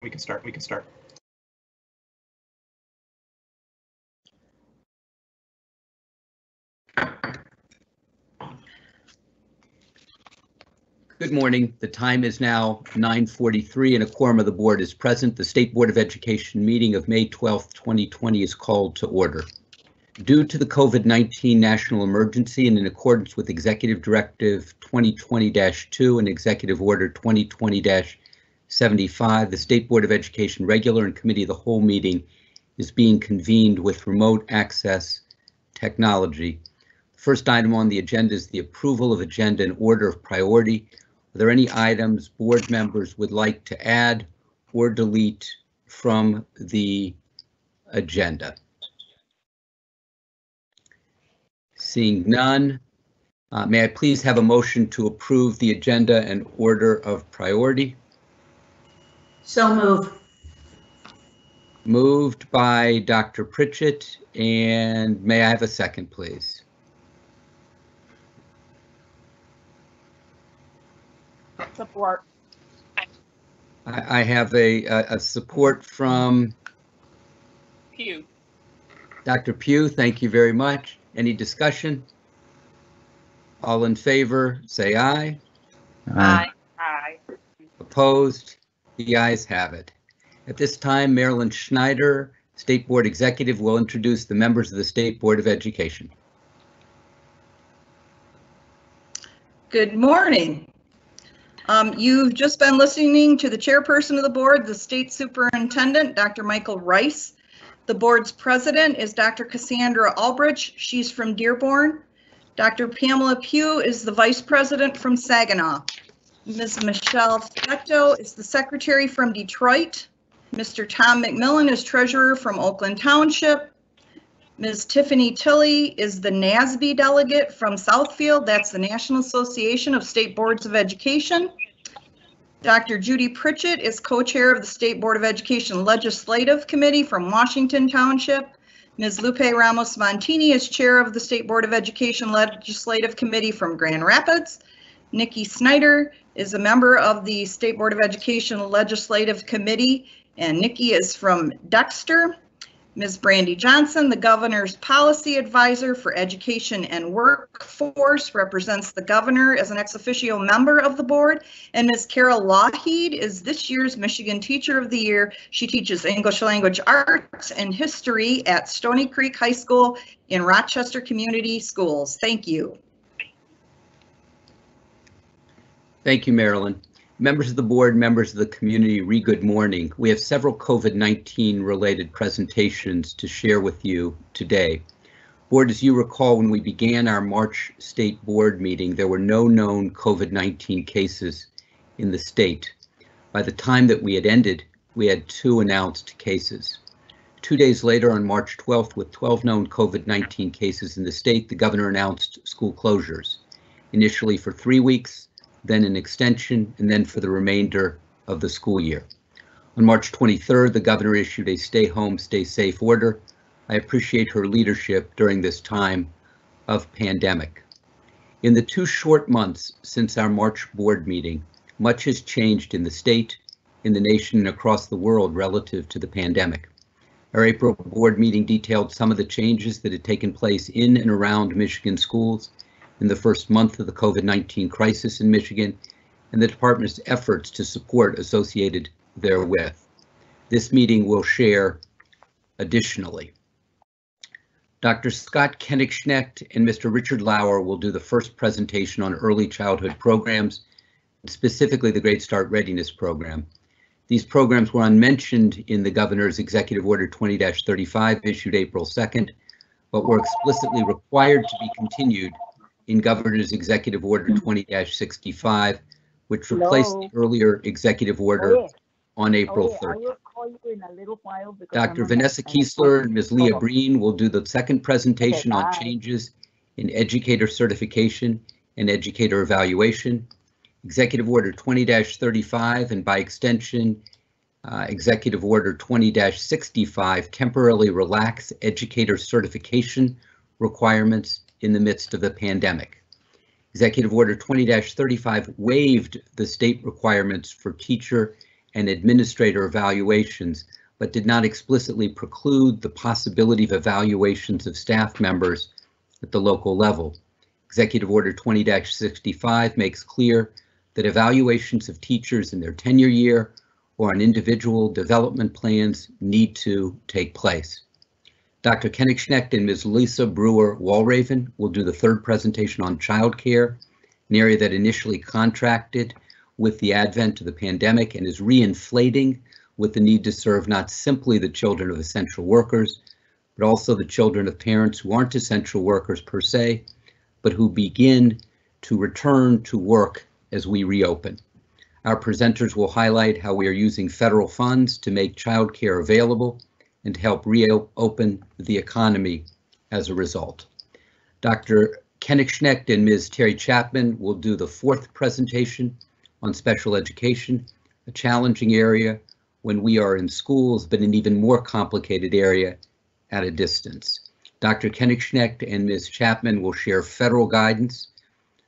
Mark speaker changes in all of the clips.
Speaker 1: We can start.
Speaker 2: Good morning. The time is now 9:43 and a quorum of the board is present. The State Board of Education meeting of May 12th, 2020 is called to order. Due to the COVID-19 national emergency and in accordance with Executive Directive 2020-2 and Executive Order 2020-75, the State Board of Education regular and committee of the whole meeting is being convened with remote access technology. The first item on the agenda is the approval of agenda in order of priority. Are there any items board members would like to add or delete from the agenda? Seeing none, may I please have a motion to approve the agenda in order of priority?
Speaker 3: So moved.
Speaker 2: Moved by Dr. Pritchett, and may I have a second, please?
Speaker 3: Support.
Speaker 2: I have a support from
Speaker 3: Pugh.
Speaker 2: Dr. Pugh. Thank you very much. Any discussion? All in favor, say aye.
Speaker 3: Aye. Aye.
Speaker 2: Opposed? The ayes have it. At this time, Marilyn Schneider, State Board Executive, will introduce the members of the State Board of Education.
Speaker 4: Good morning. You've just been listening to the chairperson of the board, the state superintendent, Dr. Michael Rice. The board's president is Dr. Cassandra Albridge. She's from Dearborn. Dr. Pamela Pugh is the vice president from Saginaw. Ms. Michelle Fetto is the secretary from Detroit. Mr. Tom McMillan is treasurer from Oakland Township. Ms. Tiffany Tilley is the NASB delegate from Southfield. That's the National Association of State Boards of Education. Dr. Judy Pritchett is co-chair of the State Board of Education Legislative Committee from Washington Township. Ms. Lupe Ramos Montini is chair of the State Board of Education Legislative Committee from Grand Rapids. Nikki Snyder is a member of the State Board of Education Legislative Committee, and Nikki is from Dexter. Ms. Brandy Johnson, the governor's policy advisor for education and workforce, represents the governor as an ex officio member of the board. And Ms. Carol Lougheed is this year's Michigan Teacher of the Year. She teaches English language arts and history at Stony Creek High School in Rochester Community Schools. Thank you.
Speaker 2: Thank you, Marilyn. Members of the board, members of the community, good morning. We have several COVID-19 related presentations to share with you today. Board, as you recall, when we began our March state board meeting, there were no known COVID-19 cases in the state. By the time that we had ended, we had 2 announced cases. 2 days later, on March 12th, with 12 known COVID-19 cases in the state, the governor announced school closures, initially for 3 weeks, then an extension, and then for the remainder of the school year. On March 23rd, the governor issued a stay home, stay safe order. I appreciate her leadership during this time of pandemic. In the 2 short months since our March board meeting, much has changed in the state, in the nation, and across the world relative to the pandemic. Our April board meeting detailed some of the changes that had taken place in and around Michigan schools in the first month of the COVID-19 crisis in Michigan, and the department's efforts to support associated therewith. This meeting will share additionally. Dr. Scott Koenigsknecht and Mr. Richard Lauer will do the first presentation on early childhood programs, specifically the Great Start Readiness Program. These programs were unmentioned in the governor's Executive Order 20-35 issued April 2nd, but were explicitly required to be continued in Governor's Executive Order 20-65, which replaced the earlier executive order on April 3rd. Dr. Vanessa Kiesler and Ms. Leah Breen will do the second presentation on changes in educator certification and educator evaluation. Executive Order 20-35 and by extension, Executive Order 20-65 temporarily relax educator certification requirements in the midst of the pandemic. Executive Order 20-35 waived the state requirements for teacher and administrator evaluations, but did not explicitly preclude the possibility of evaluations of staff members at the local level. Executive Order 20-65 makes clear that evaluations of teachers in their tenure year or on individual development plans need to take place. Dr. Kennick-Schnecht and Ms. Lisa Brewer-Walraven will do the third presentation on childcare, an area that initially contracted with the advent of the pandemic and is reinflating with the need to serve not simply the children of essential workers, but also the children of parents who aren't essential workers per se, but who begin to return to work as we reopen. Our presenters will highlight how we are using federal funds to make childcare available and to help reopen the economy as a result. Dr. Kennick-Schnecht and Ms. Terry Chapman will do the fourth presentation on special education, a challenging area when we are in schools, but an even more complicated area at a distance. Dr. Kennick-Schnecht and Ms. Chapman will share federal guidance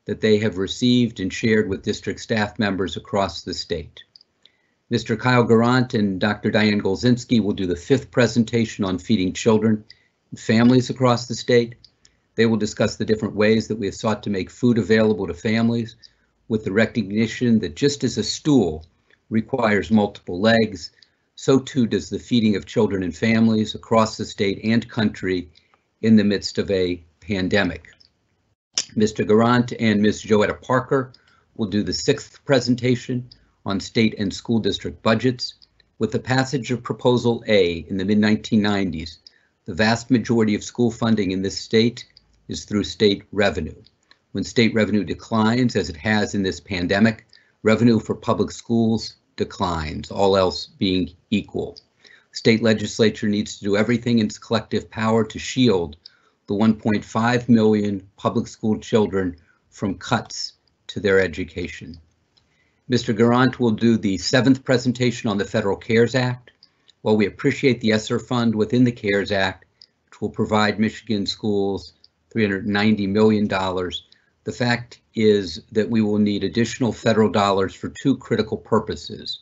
Speaker 2: that they have received and shared with district staff members across the state. Mr. Kyle Garant and Dr. Diane Golzinski will do the fifth presentation on feeding children and families across the state. They will discuss the different ways that we have sought to make food available to families with the recognition that just as a stool requires multiple legs, so too does the feeding of children and families across the state and country in the midst of a pandemic. Mr. Garant and Ms. Joetta Parker will do the sixth presentation on state and school district budgets. With the passage of Proposal A in the mid-1990s, the vast majority of school funding in this state is through state revenue. When state revenue declines, as it has in this pandemic, revenue for public schools declines, all else being equal. State legislature needs to do everything in its collective power to shield the 1.5 million public school children from cuts to their education. Mr. Garant will do the seventh presentation on the Federal CARES Act. While we appreciate the ESSER fund within the CARES Act, which will provide Michigan schools $390 million, the fact is that we will need additional federal dollars for two critical purposes.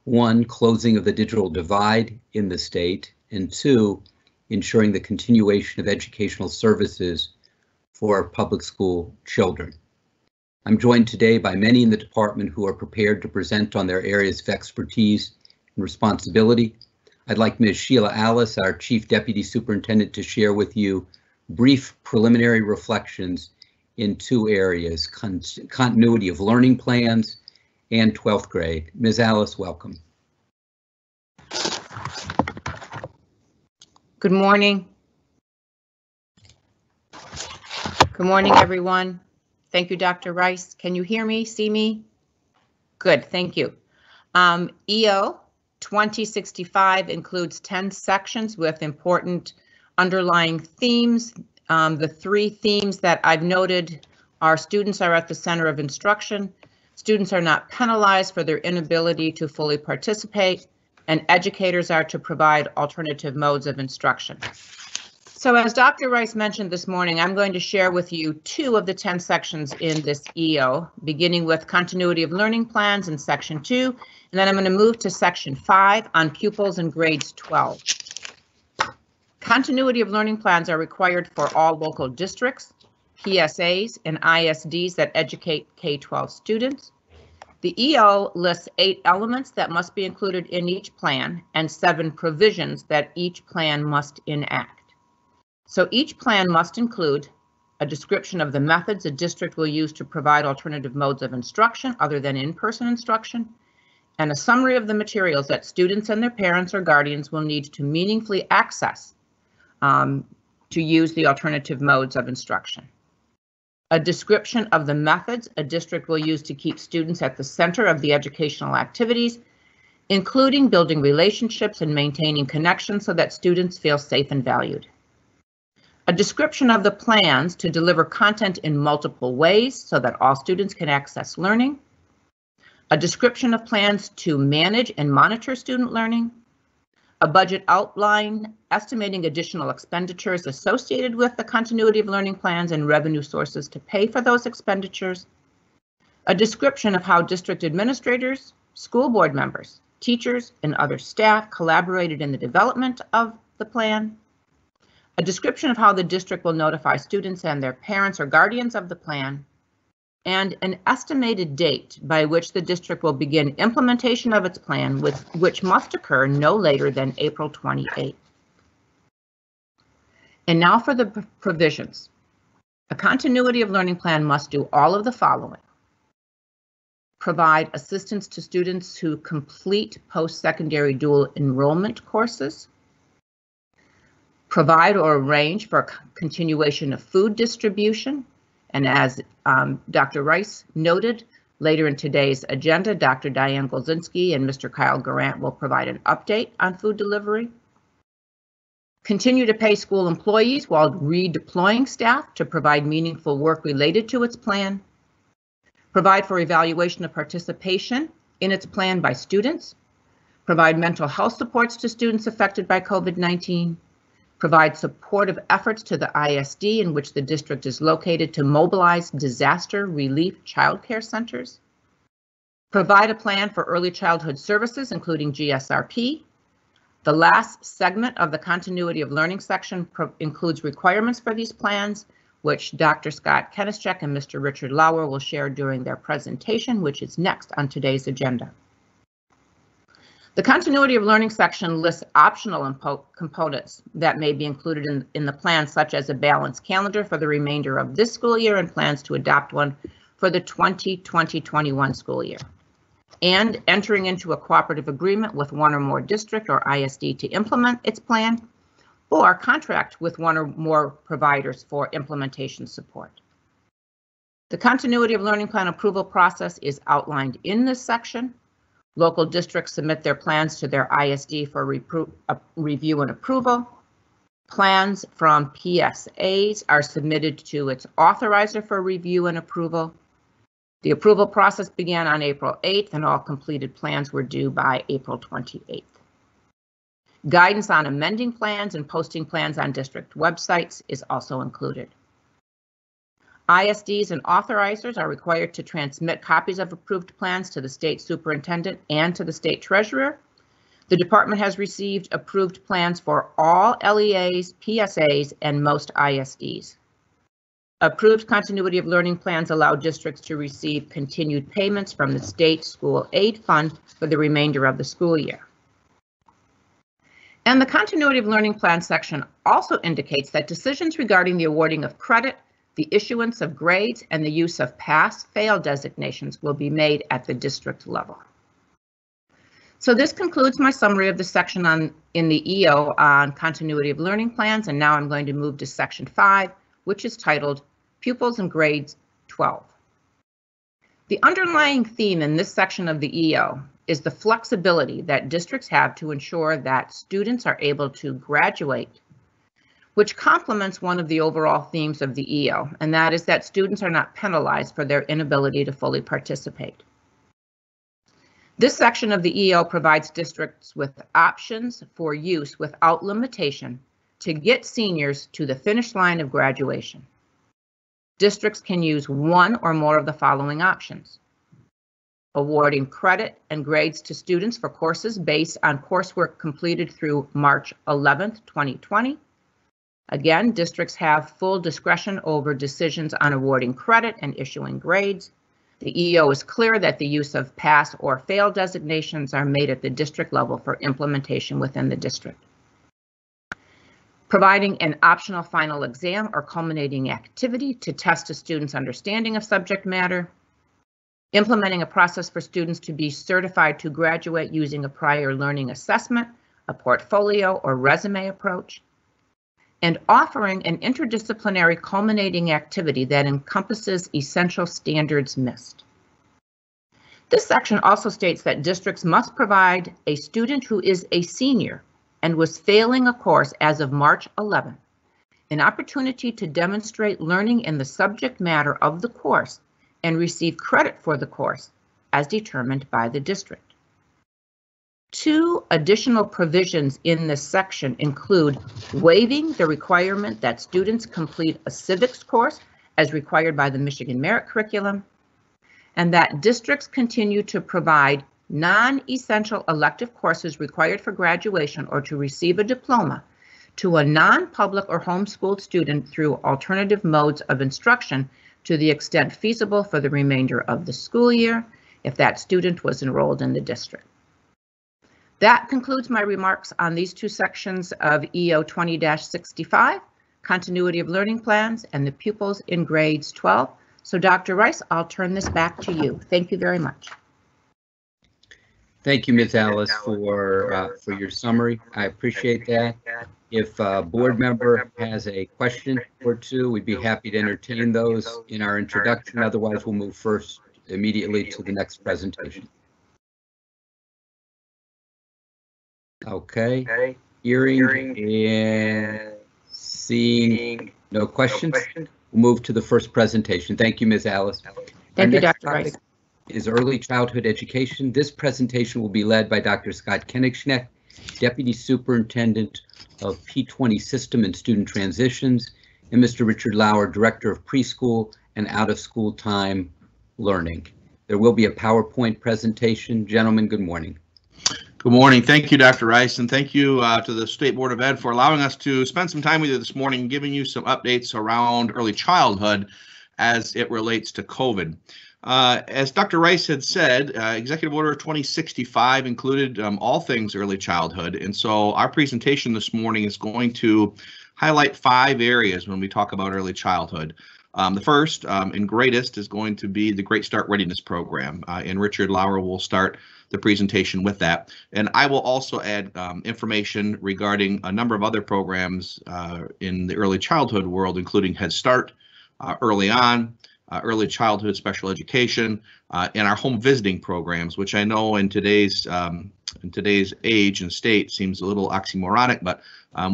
Speaker 2: One, closing of the digital divide in the state, and two, ensuring the continuation of educational services for public school children. I'm joined today by many in the department who are prepared to present on their areas of expertise and responsibility. I'd like Ms. Sheila Alice, our Chief Deputy Superintendent, to share with you brief preliminary reflections in two areas, continuity of learning plans and 12th grade. Ms. Alice, welcome.
Speaker 1: Good morning. Good morning, everyone. Thank you, Dr. Rice. Can you hear me, see me? Good, thank you. EO 2065 includes 10 sections with important underlying themes. The three themes that I've noted are students are at the center of instruction, students are not penalized for their inability to fully participate, and educators are to provide alternative modes of instruction. So as Dr. Rice mentioned this morning, I'm going to share with you 2 of the 10 sections in this EO, beginning with continuity of learning plans in section 2, and then I'm going to move to section 5 on pupils in grades 12. Continuity of learning plans are required for all local districts, PSAs, and ISDs that educate K-12 students. The EO lists 8 elements that must be included in each plan and 7 provisions that each plan must enact. So each plan must include a description of the methods a district will use to provide alternative modes of instruction other than in-person instruction, and a summary of the materials that students and their parents or guardians will need to meaningfully access to use the alternative modes of instruction. A description of the methods a district will use to keep students at the center of the educational activities, including building relationships and maintaining connections so that students feel safe and valued. A description of the plans to deliver content in multiple ways so that all students can access learning. A description of plans to manage and monitor student learning. A budget outline estimating additional expenditures associated with the continuity of learning plans and revenue sources to pay for those expenditures. A description of how district administrators, school board members, teachers, and other staff collaborated in the development of the plan, a description of how the district will notify students and their parents or guardians of the plan, and an estimated date by which the district will begin implementation of its plan, which must occur no later than April 28th. And now for the provisions. A continuity of learning plan must do all of the following: provide assistance to students who complete post-secondary dual enrollment courses, provide or arrange for continuation of food distribution, and as Dr. Rice noted, later in today's agenda, Dr. Diane Golzinski and Mr. Kyle Garant will provide an update on food delivery. Continue to pay school employees while redeploying staff to provide meaningful work related to its plan. Provide for evaluation of participation in its plan by students. Provide mental health supports to students affected by COVID-19. Provide supportive efforts to the ISD in which the district is located to mobilize disaster relief childcare centers. Provide a plan for early childhood services, including GSRP. The last segment of the continuity of learning section includes requirements for these plans, which Dr. Scott Kenischek and Mr. Richard Lauer will share during their presentation, which is next on today's agenda. The continuity of learning section lists optional components that may be included in the plan, such as a balanced calendar for the remainder of this school year and plans to adopt one for the 2020-21 school year, and entering into a cooperative agreement with one or more district or ISD to implement its plan, or contract with one or more providers for implementation support. The continuity of learning plan approval process is outlined in this section. Local districts submit their plans to their ISD for review and approval. Plans from PSAs are submitted to its authorizer for review and approval. The approval process began on April 8th, and all completed plans were due by April 28th. Guidance on amending plans and posting plans on district websites is also included. ISDs and authorizers are required to transmit copies of approved plans to the state superintendent and to the state treasurer. The department has received approved plans for all LEAs, PSAs, and most ISDs. Approved continuity of learning plans allow districts to receive continued payments from the state school aid fund for the remainder of the school year. And the continuity of learning plan section also indicates that decisions regarding the awarding of credit, the issuance of grades, and the use of pass-fail designations will be made at the district level. So this concludes my summary of the section in the EO on continuity of learning plans, and now I'm going to move to section 5, which is titled Pupils in Grades 12. The underlying theme in this section of the EO is the flexibility that districts have to ensure that students are able to graduate, which complements one of the overall themes of the EO, and that is that students are not penalized for their inability to fully participate. This section of the EO provides districts with options for use without limitation to get seniors to the finish line of graduation. Districts can use one or more of the following options: awarding credit and grades to students for courses based on coursework completed through March 11th, 2020. Again, districts have full discretion over decisions on awarding credit and issuing grades. The EO is clear that the use of pass or fail designations are made at the district level for implementation within the district. Providing an optional final exam or culminating activity to test a student's understanding of subject matter. Implementing a process for students to be certified to graduate using a prior learning assessment, a portfolio or resume approach. And offering an interdisciplinary culminating activity that encompasses essential standards missed. This section also states that districts must provide a student who is a senior and was failing a course as of March 11th an opportunity to demonstrate learning in the subject matter of the course and receive credit for the course as determined by the district. Two additional provisions in this section include waiving the requirement that students complete a civics course as required by the Michigan Merit Curriculum, and that districts continue to provide non-essential elective courses required for graduation or to receive a diploma to a non-public or homeschooled student through alternative modes of instruction to the extent feasible for the remainder of the school year, if that student was enrolled in the district. That concludes my remarks on these two sections of EO 20-65, continuity of learning plans, and the pupils in grades 12. So Dr. Rice, I'll turn this back to you. Thank you very much.
Speaker 2: Thank you, Ms. Alice, for your summary. I appreciate that. If a board member has a question or two, we'd be happy to entertain those in our introduction. Otherwise, we'll move first immediately to the next presentation. Okay, hearing and seeing no questions, we'll move to the first presentation. Thank you, Ms. Alice.
Speaker 1: Thank you, Dr. Rice.
Speaker 2: Is early childhood education. This presentation will be led by Dr. Scott Koenigschneck, Deputy Superintendent of P20 System and Student Transitions, and Mr. Richard Lauer, Director of Preschool and Out of School Time Learning. There will be a PowerPoint presentation. Gentlemen, good morning.
Speaker 5: Good morning. Thank you, Dr. Rice, and thank you to the State Board of Ed for allowing us to spend some time with you this morning, giving you some updates around early childhood as it relates to COVID. As Dr. Rice had said, Executive Order 2065 included all things early childhood, and so our presentation this morning is going to highlight 5 areas when we talk about early childhood. The first and greatest is going to be the Great Start Readiness Program, and Richard Lauer will start the presentation with that. And I will also add information regarding a number of other programs in the early childhood world, including Head Start, Early On, early childhood special education, and our home visiting programs, which I know in today's age and state seems a little oxymoronic, but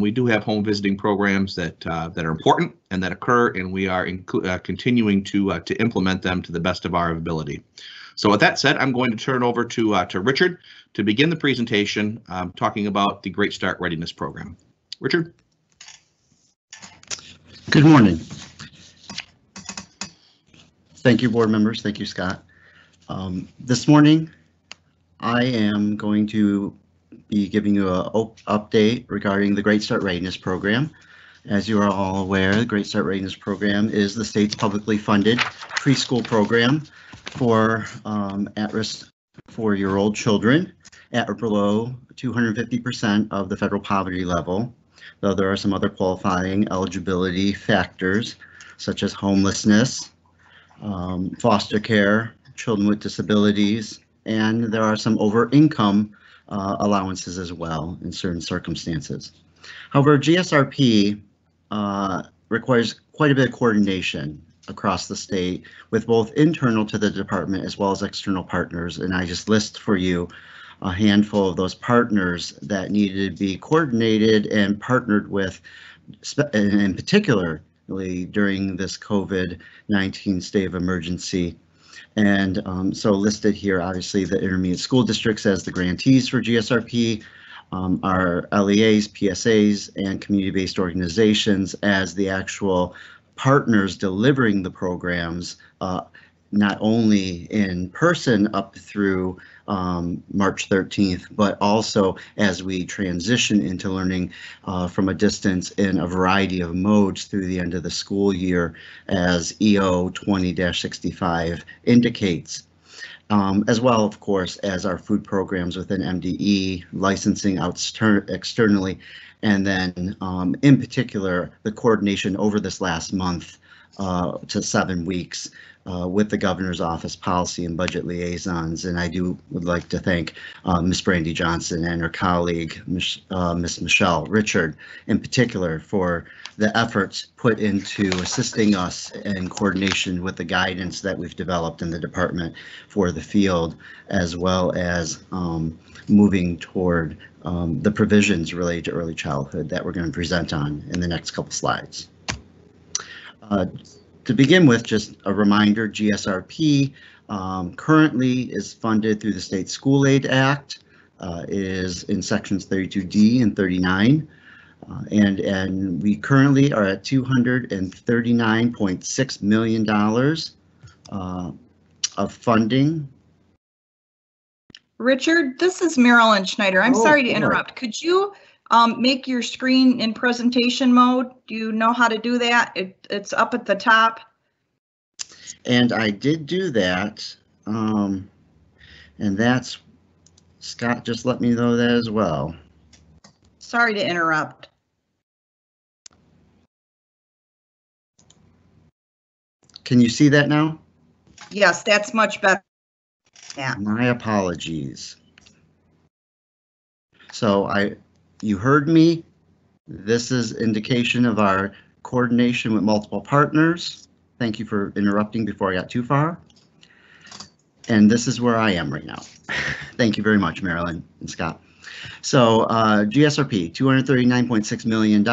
Speaker 5: we do have home visiting programs that are important and that occur, and we are continuing to implement them to the best of our ability. So with that said, I'm going to turn over to Richard to begin the presentation talking about the Great Start Readiness Program. Richard.
Speaker 6: Good morning. Thank you, board members. Thank you, Scott. This morning, I am going to be giving you an update regarding the Great Start Readiness Program. As you are all aware, the Great Start Readiness Program is the state's publicly funded preschool program for at-risk 4-year-old children at or below 250% of the federal poverty level, though there are some other qualifying eligibility factors such as homelessness, foster care, children with disabilities, and there are some over-income allowances as well in certain circumstances. However, GSRP requires quite a bit of coordination across the state with both internal to the department as well as external partners, and I just list for you a handful of those partners that needed to be coordinated and partnered with, in particular during this COVID-19 state of emergency. And so listed here, obviously, the intermediate school districts as the grantees for GSRP, our LEAs, PSAs, and community-based organizations as the actual partners delivering the programs, not only in person up through March 13th, but also as we transition into learning from a distance in a variety of modes through the end of the school year, as EO 20-65 indicates. As well, of course, as our food programs within MDE, licensing out externally, and then in particular, the coordination over this last month to 7 weeks with the governor's office policy and budget liaisons. And I would like to thank Ms. Brandy Johnson and her colleague, Ms. Michelle Richard, in particular, for the efforts put into assisting us in coordination with the guidance that we've developed in the department for the field, as well as moving toward the provisions related to early childhood that we're going to present on in the next couple slides. To begin with, just a reminder, GSRP currently is funded through the State School Aid Act. It is in sections 32D and 39. And we currently are at $239.6 million of funding
Speaker 4: Richard, this is Marilyn Schneider. I'm
Speaker 6: Oh,
Speaker 4: sorry to
Speaker 6: hello.
Speaker 4: interrupt. Could you make your screen in presentation mode? Do you know how to do that? It's up at the top.
Speaker 6: And I did do that. And that's, Scott just let me know that as well.
Speaker 4: Sorry to interrupt.
Speaker 6: Can you see that now?
Speaker 4: Yes, that's much better. Yeah.
Speaker 6: My apologies. So you heard me. This is indication of our coordination with multiple partners. Thank you for interrupting before I got too far. And this is where I am right now. Thank you very much, Marilyn and Scott. So GSRP, $239.6 million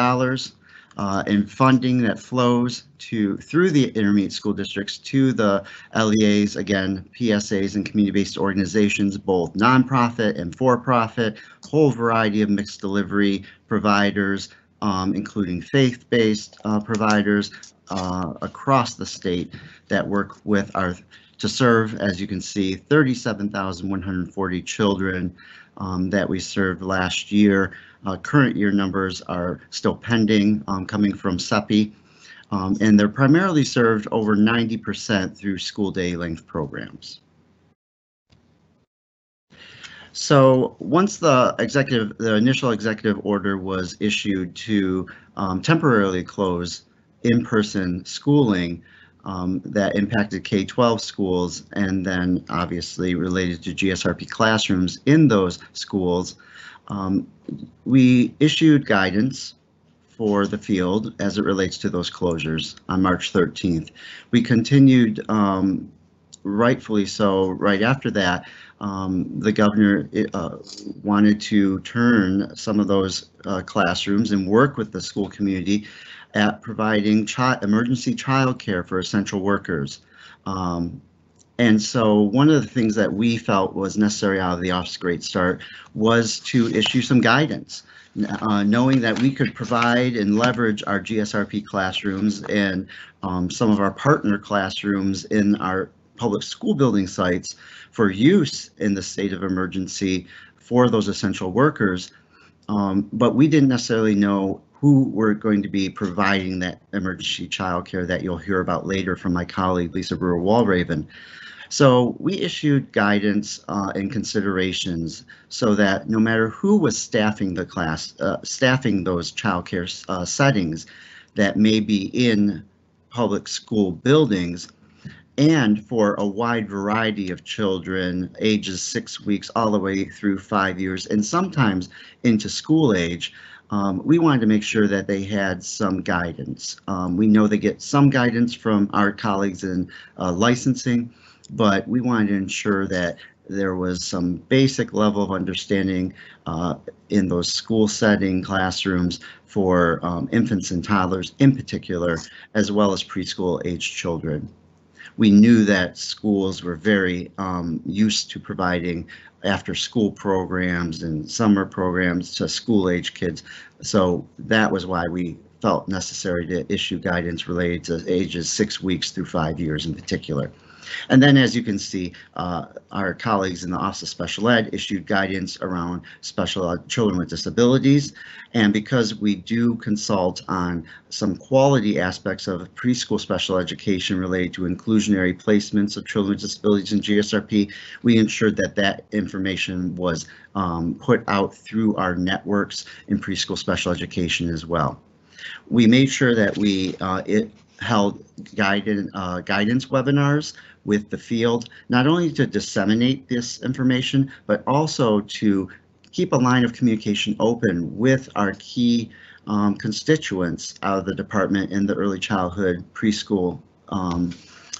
Speaker 6: in funding that flows through the intermediate school districts to the LEAs, again, PSAs and community-based organizations, both nonprofit and for-profit, whole variety of mixed delivery providers, including faith-based providers across the state that work with to serve, as you can see, 37,140 children that we served last year. Current year numbers are still pending, coming from CEPI, and they're primarily served over 90% through school day length programs. So once the initial executive order was issued to temporarily close in-person schooling, that impacted K-12 schools and then obviously related to GSRP classrooms in those schools, we issued guidance for the field as it relates to those closures on March 13th. We continued, rightfully so, right after that, the governor wanted to turn some of those classrooms and work with the school community at providing emergency child care for essential workers. And so one of the things that we felt was necessary out of the Office Great Start was to issue some guidance, knowing that we could provide and leverage our GSRP classrooms and some of our partner classrooms in our public school building sites for use in the state of emergency for those essential workers. But we didn't necessarily know who were going to be providing that emergency child care that you'll hear about later from my colleague, Lisa Brewer-Walraven. So we issued guidance and considerations so that no matter who was staffing the class, staffing those child care settings that may be in public school buildings, and for a wide variety of children, ages 6 weeks all the way through 5 years, and sometimes into school age, we wanted to make sure that they had some guidance. We know they get some guidance from our colleagues in licensing, but we wanted to ensure that there was some basic level of understanding in those school setting classrooms for infants and toddlers in particular, as well as preschool age children. We knew that schools were very used to providing after school programs and summer programs to school age kids. So that was why we felt necessary to issue guidance related to ages 6 weeks through 5 years in particular. And then, as you can see, our colleagues in the Office of Special Ed issued guidance around children with disabilities. And because we do consult on some quality aspects of preschool special education related to inclusionary placements of children with disabilities in GSRP, we ensured that that information was put out through our networks in preschool special education as well. We made sure that we held guidance webinars with the field, not only to disseminate this information, but also to keep a line of communication open with our key constituents out of the department in the early childhood preschool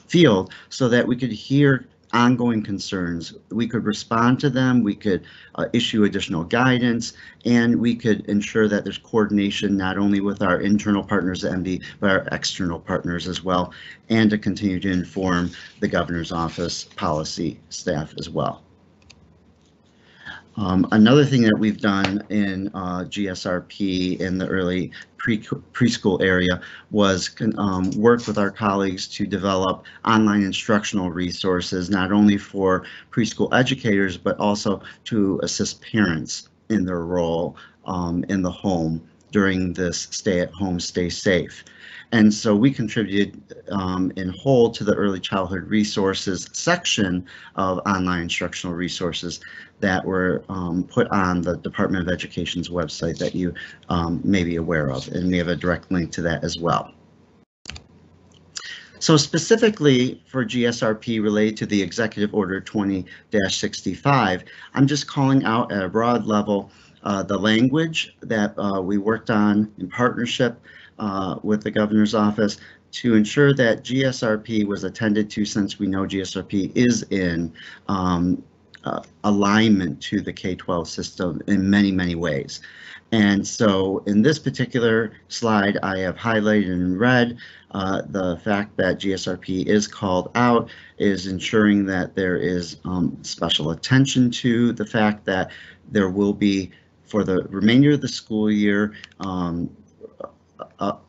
Speaker 6: field so that we could hear ongoing concerns. We could respond to them, we could issue additional guidance, and we could ensure that there's coordination not only with our internal partners at MD, but our external partners as well, and to continue to inform the governor's office policy staff as well. Another thing that we've done in GSRP in the early preschool area was work with our colleagues to develop online instructional resources, not only for preschool educators, but also to assist parents in their role in the home during this stay at home, stay safe. And so we contributed in whole to the early childhood resources section of online instructional resources that were put on the Department of Education's website that you may be aware of, and we have a direct link to that as well. So specifically for GSRP related to the Executive Order 20-65, I'm just calling out at a broad level the language that we worked on in partnership with the governor's office to ensure that GSRP was attended to, since we know GSRP is in alignment to the K-12 system in many, many ways. And so in this particular slide, I have highlighted in red the fact that GSRP is called out, is ensuring that there is special attention to the fact that there will be, for the remainder of the school year,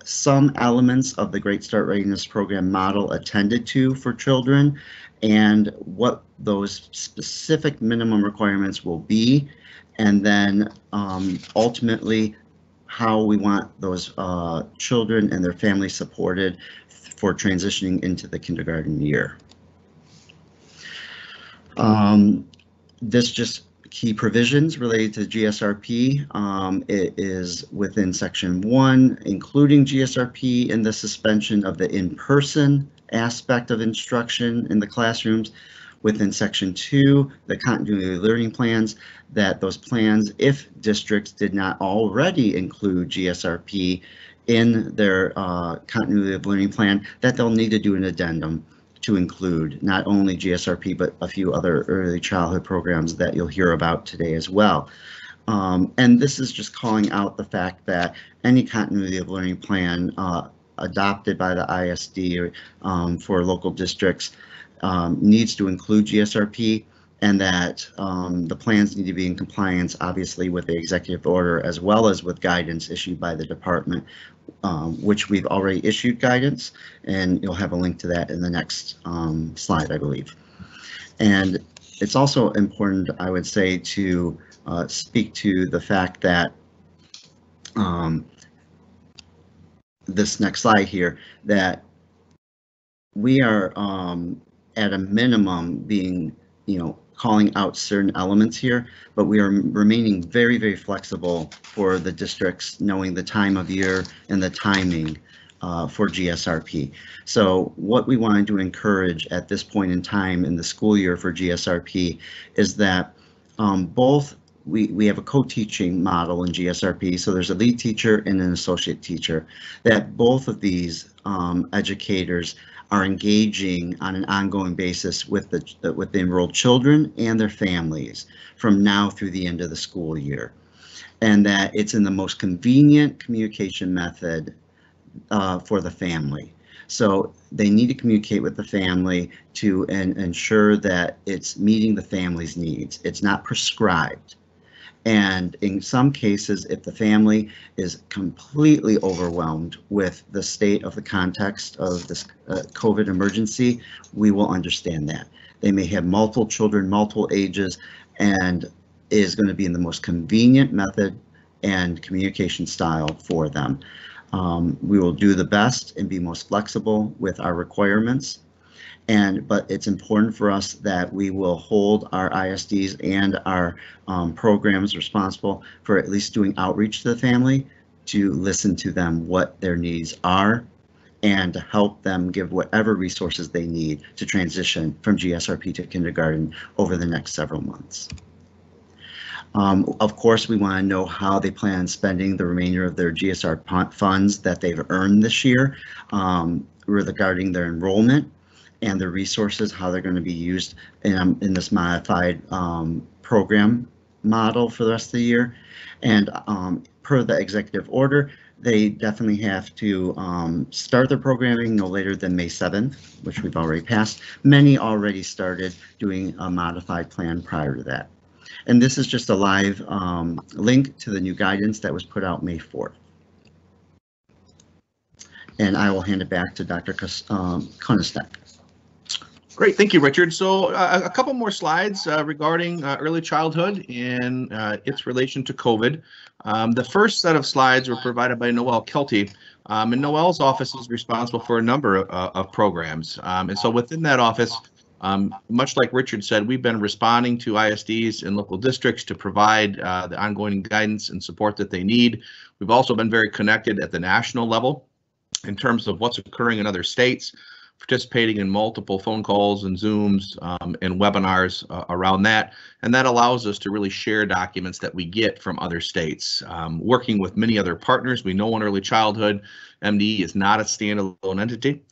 Speaker 6: some elements of the Great Start Readiness Program model attended to for children, and what those specific minimum requirements will be, and then ultimately how we want those children and their families supported for transitioning into the kindergarten year. This just key provisions related to GSRP. It is within section 1, including GSRP in the suspension of the in-person aspect of instruction in the classrooms. Within section 2, the continuity learning plans, that those plans, if districts did not already include GSRP in their continuity of learning plan, that they'll need to do an addendum to include not only GSRP, but a few other early childhood programs that you'll hear about today as well. And this is just calling out the fact that any continuity of learning plan adopted by the ISD for local districts needs to include GSRP, and that the plans need to be in compliance, obviously, with the executive order as well as with guidance issued by the department, which we've already issued guidance, and you'll have a link to that in the next slide, I believe. And it's also important, I would say, to speak to the fact that this next slide here, that we are at a minimum being, calling out certain elements here, but we are remaining very, very flexible for the districts, knowing the time of year and the timing for GSRP. So what we wanted to encourage at this point in time in the school year for GSRP is that both we have a co-teaching model in GSRP, so there's a lead teacher and an associate teacher, that both of these educators are engaging on an ongoing basis with the enrolled children and their families from now through the end of the school year, and that it's in the most convenient communication method for the family. So they need to communicate with the family to ensure that it's meeting the family's needs. It's not prescribed. And in some cases, if the family is completely overwhelmed with the state of the context of this COVID emergency, we will understand that. They may have multiple children, multiple ages, and it is going to be in the most convenient method and communication style for them. We will do the best and be most flexible with our requirements. But it's important for us that we will hold our ISDs and our programs responsible for at least doing outreach to the family, to listen to them, what their needs are, and to help them give whatever resources they need to transition from GSRP to kindergarten over the next several months. Of course, we want to know how they plan on spending the remainder of their GSR funds that they've earned this year regarding their enrollment and the resources, how they're going to be used in this modified program model for the rest of the year. And per the executive order, they definitely have to start their programming no later than May 7th, which we've already passed. Many already started doing a modified plan prior to that. And this is just a live link to the new guidance that was put out May 4th. And I will hand it back to Dr. Konistek.
Speaker 5: Great, thank you, Richard. So a couple more slides regarding early childhood and its relation to COVID. The first set of slides were provided by Noelle Kelty, and Noelle's office is responsible for a number of programs. And so within that office, much like Richard said, we've been responding to ISDs and local districts to provide the ongoing guidance and support that they need. We've also been very connected at the national level in terms of what's occurring in other states, participating in multiple phone calls and Zooms and webinars around that. And that allows us to really share documents that we get from other states. Working with many other partners, we know in early childhood, MDE is not a standalone entity.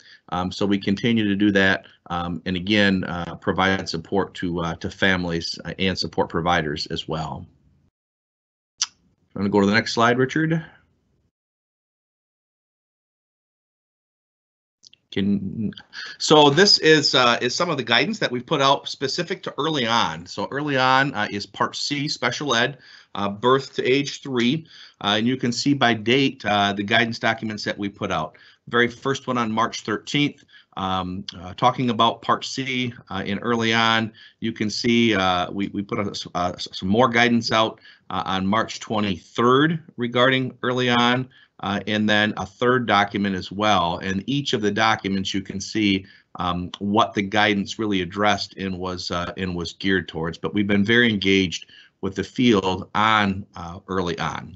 Speaker 5: So we continue to do that and again, provide support to families and support providers as well. I'm going to go to the next slide, Richard. So this is some of the guidance that we've put out specific to early on. So early on is Part C, Special Ed, birth to age 3. And you can see by date the guidance documents that we put out. Very first one on March 13th, talking about Part C in early on. You can see we put some more guidance out on March 23rd regarding early on. And then a third document as well. And each of the documents you can see what the guidance really addressed and was geared towards. But we've been very engaged with the field on early on.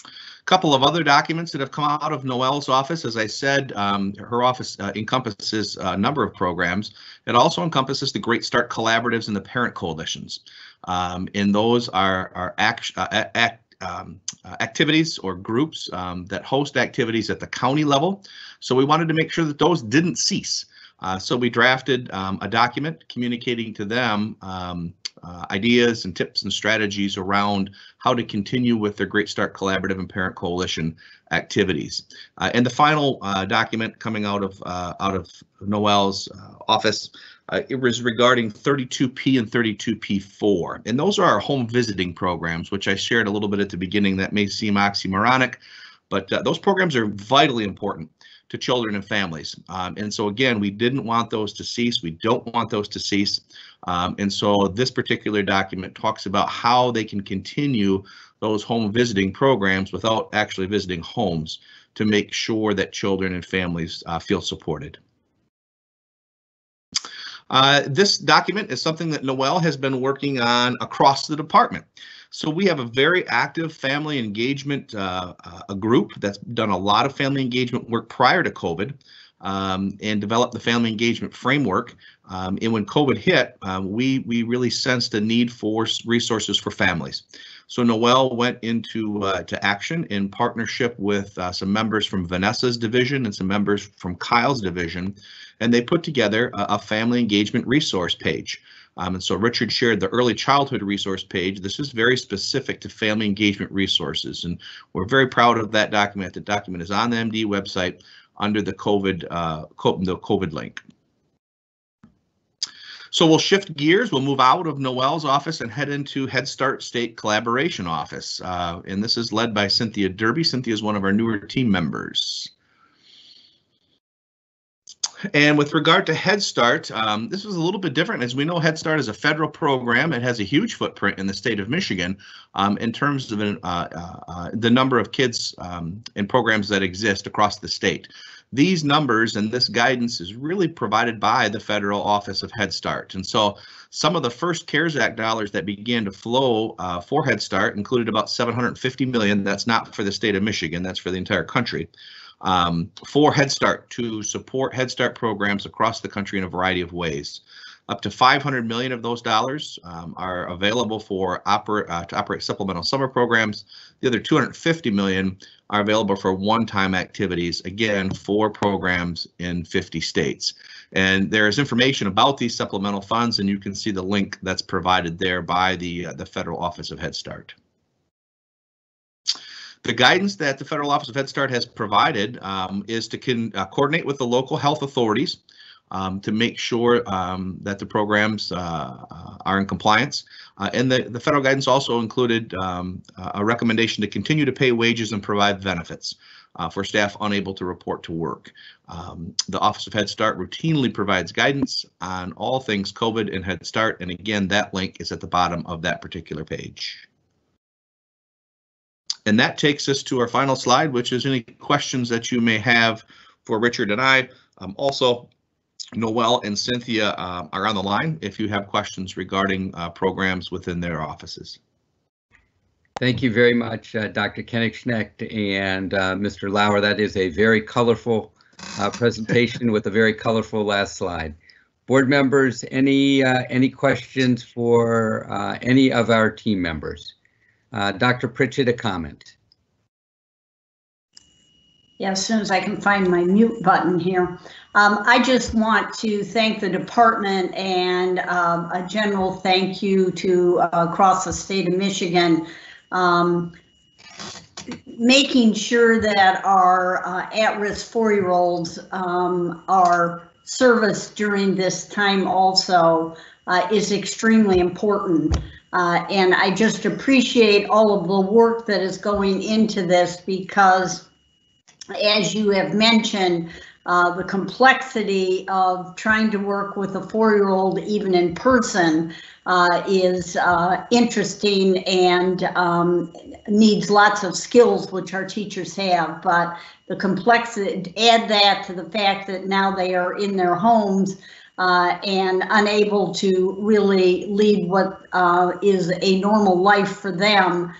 Speaker 5: A couple of other documents that have come out of Noelle's office. As I said, her office encompasses a number of programs. It also encompasses the Great Start Collaboratives and the Parent Coalitions. And those are activities or groups that host activities at the county level. So we wanted to make sure that those didn't cease. So we drafted a document communicating to them ideas and tips and strategies around how to continue with their Great Start Collaborative and Parent Coalition activities. And the final document coming out of Noelle's office, it was regarding 32P and 32P4. And those are our home visiting programs, which I shared a little bit at the beginning. That may seem oxymoronic, but those programs are vitally important to children and families. And so again, we didn't want those to cease. We don't want those to cease. And so this particular document talks about how they can continue those home visiting programs without actually visiting homes to make sure that children and families feel supported. This document is something that Noelle has been working on across the department. So we have a very active family engagement a group that's done a lot of family engagement work prior to COVID and developed the family engagement framework. And when COVID hit, we really sensed a need for resources for families. So Noelle went into to action in partnership with some members from Vanessa's division and some members from Kyle's division, and they put together a family engagement resource page. And so Richard shared the early childhood resource page. This is very specific to family engagement resources, and we're very proud of that document. The document is on the MD website under the COVID link. So we'll shift gears. We'll move out of Noelle's office and head into Head Start State Collaboration Office. And this is led by Cynthia Derby. Cynthia is one of our newer team members. And with regard to Head Start, this was a little bit different. As we know, Head Start is a federal program. It has a huge footprint in the state of Michigan in terms of the number of kids and programs that exist across the state. These numbers and this guidance is really provided by the Federal Office of Head Start. And so some of the first CARES Act dollars that began to flow for Head Start included about $750 million. That's not for the state of Michigan, that's for the entire country. For Head Start to support Head Start programs across the country in a variety of ways. Up to $500 million of those dollars are available to operate supplemental summer programs. The other $250 million are available for one-time activities, again, for programs in 50 states. And there is information about these supplemental funds, and you can see the link that's provided there by the Federal Office of Head Start. The guidance that the Federal Office of Head Start has provided is to coordinate with the local health authorities to make sure that the programs are in compliance. And the federal guidance also included a recommendation to continue to pay wages and provide benefits for staff unable to report to work. The Office of Head Start routinely provides guidance on all things COVID and Head Start, and again, that link is at the bottom of that particular page. And that takes us to our final slide, which is any questions that you may have for Richard and I. Also, Noelle and Cynthia are on the line if you have questions regarding programs within their offices.
Speaker 2: Thank you very much, Dr. Koenigsegg and Mr. Lauer. That is a very colorful presentation with a very colorful last slide. Board members, any questions for any of our team members? Dr. Pritchett, a comment.
Speaker 7: Yeah, as soon as I can find my mute button here. I just want to thank the department and a general thank you to across the state of Michigan, making sure that our at-risk 4-year-olds are serviced during this time also is extremely important. And I just appreciate all of the work that is going into this because, as you have mentioned, the complexity of trying to work with a 4-year-old even in person is interesting and needs lots of skills, which our teachers have. But the complexity, add that to the fact that now they are in their homes and unable to really lead what is a normal life for them.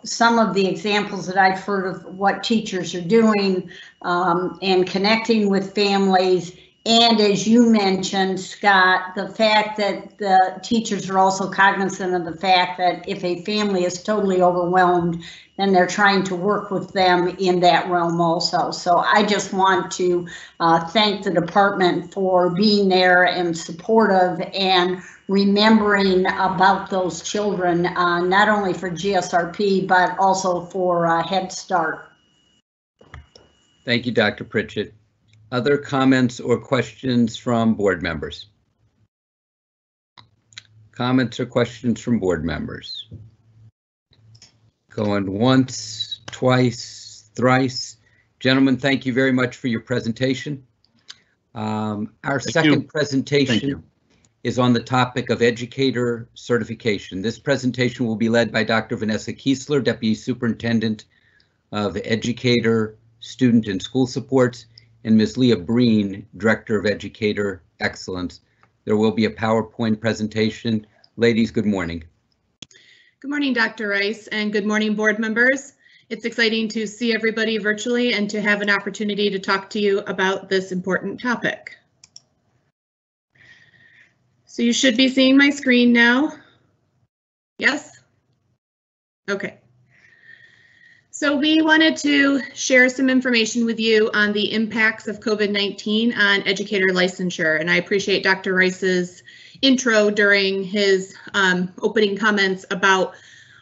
Speaker 7: Some of the examples that I've heard of what teachers are doing and connecting with families, and as you mentioned, Scott, the fact that the teachers are also cognizant of the fact that if a family is totally overwhelmed, then they're trying to work with them in that realm also. So I just want to thank the department for being there and supportive and remembering about those children, not only for GSRP, but also for Head Start.
Speaker 2: Thank you, Dr. Pritchett. Other comments or questions from board members? Comments or questions from board members? Going once, twice, thrice. Gentlemen, thank you very much for your presentation. Our second presentation is on the topic of educator certification. This presentation will be led by Dr. Vanessa Kiesler, Deputy Superintendent of Educator, Student and School Supports, and Ms. Leah Breen, Director of Educator Excellence. There will be a PowerPoint presentation. Ladies, good morning.
Speaker 8: Good morning, Dr. Rice, and good morning, board members. It's exciting to see everybody virtually and to have an opportunity to talk to you about this important topic. So you should be seeing my screen now. Yes? Okay. So we wanted to share some information with you on the impacts of COVID-19 on educator licensure, and I appreciate Dr. Rice's intro during his opening comments about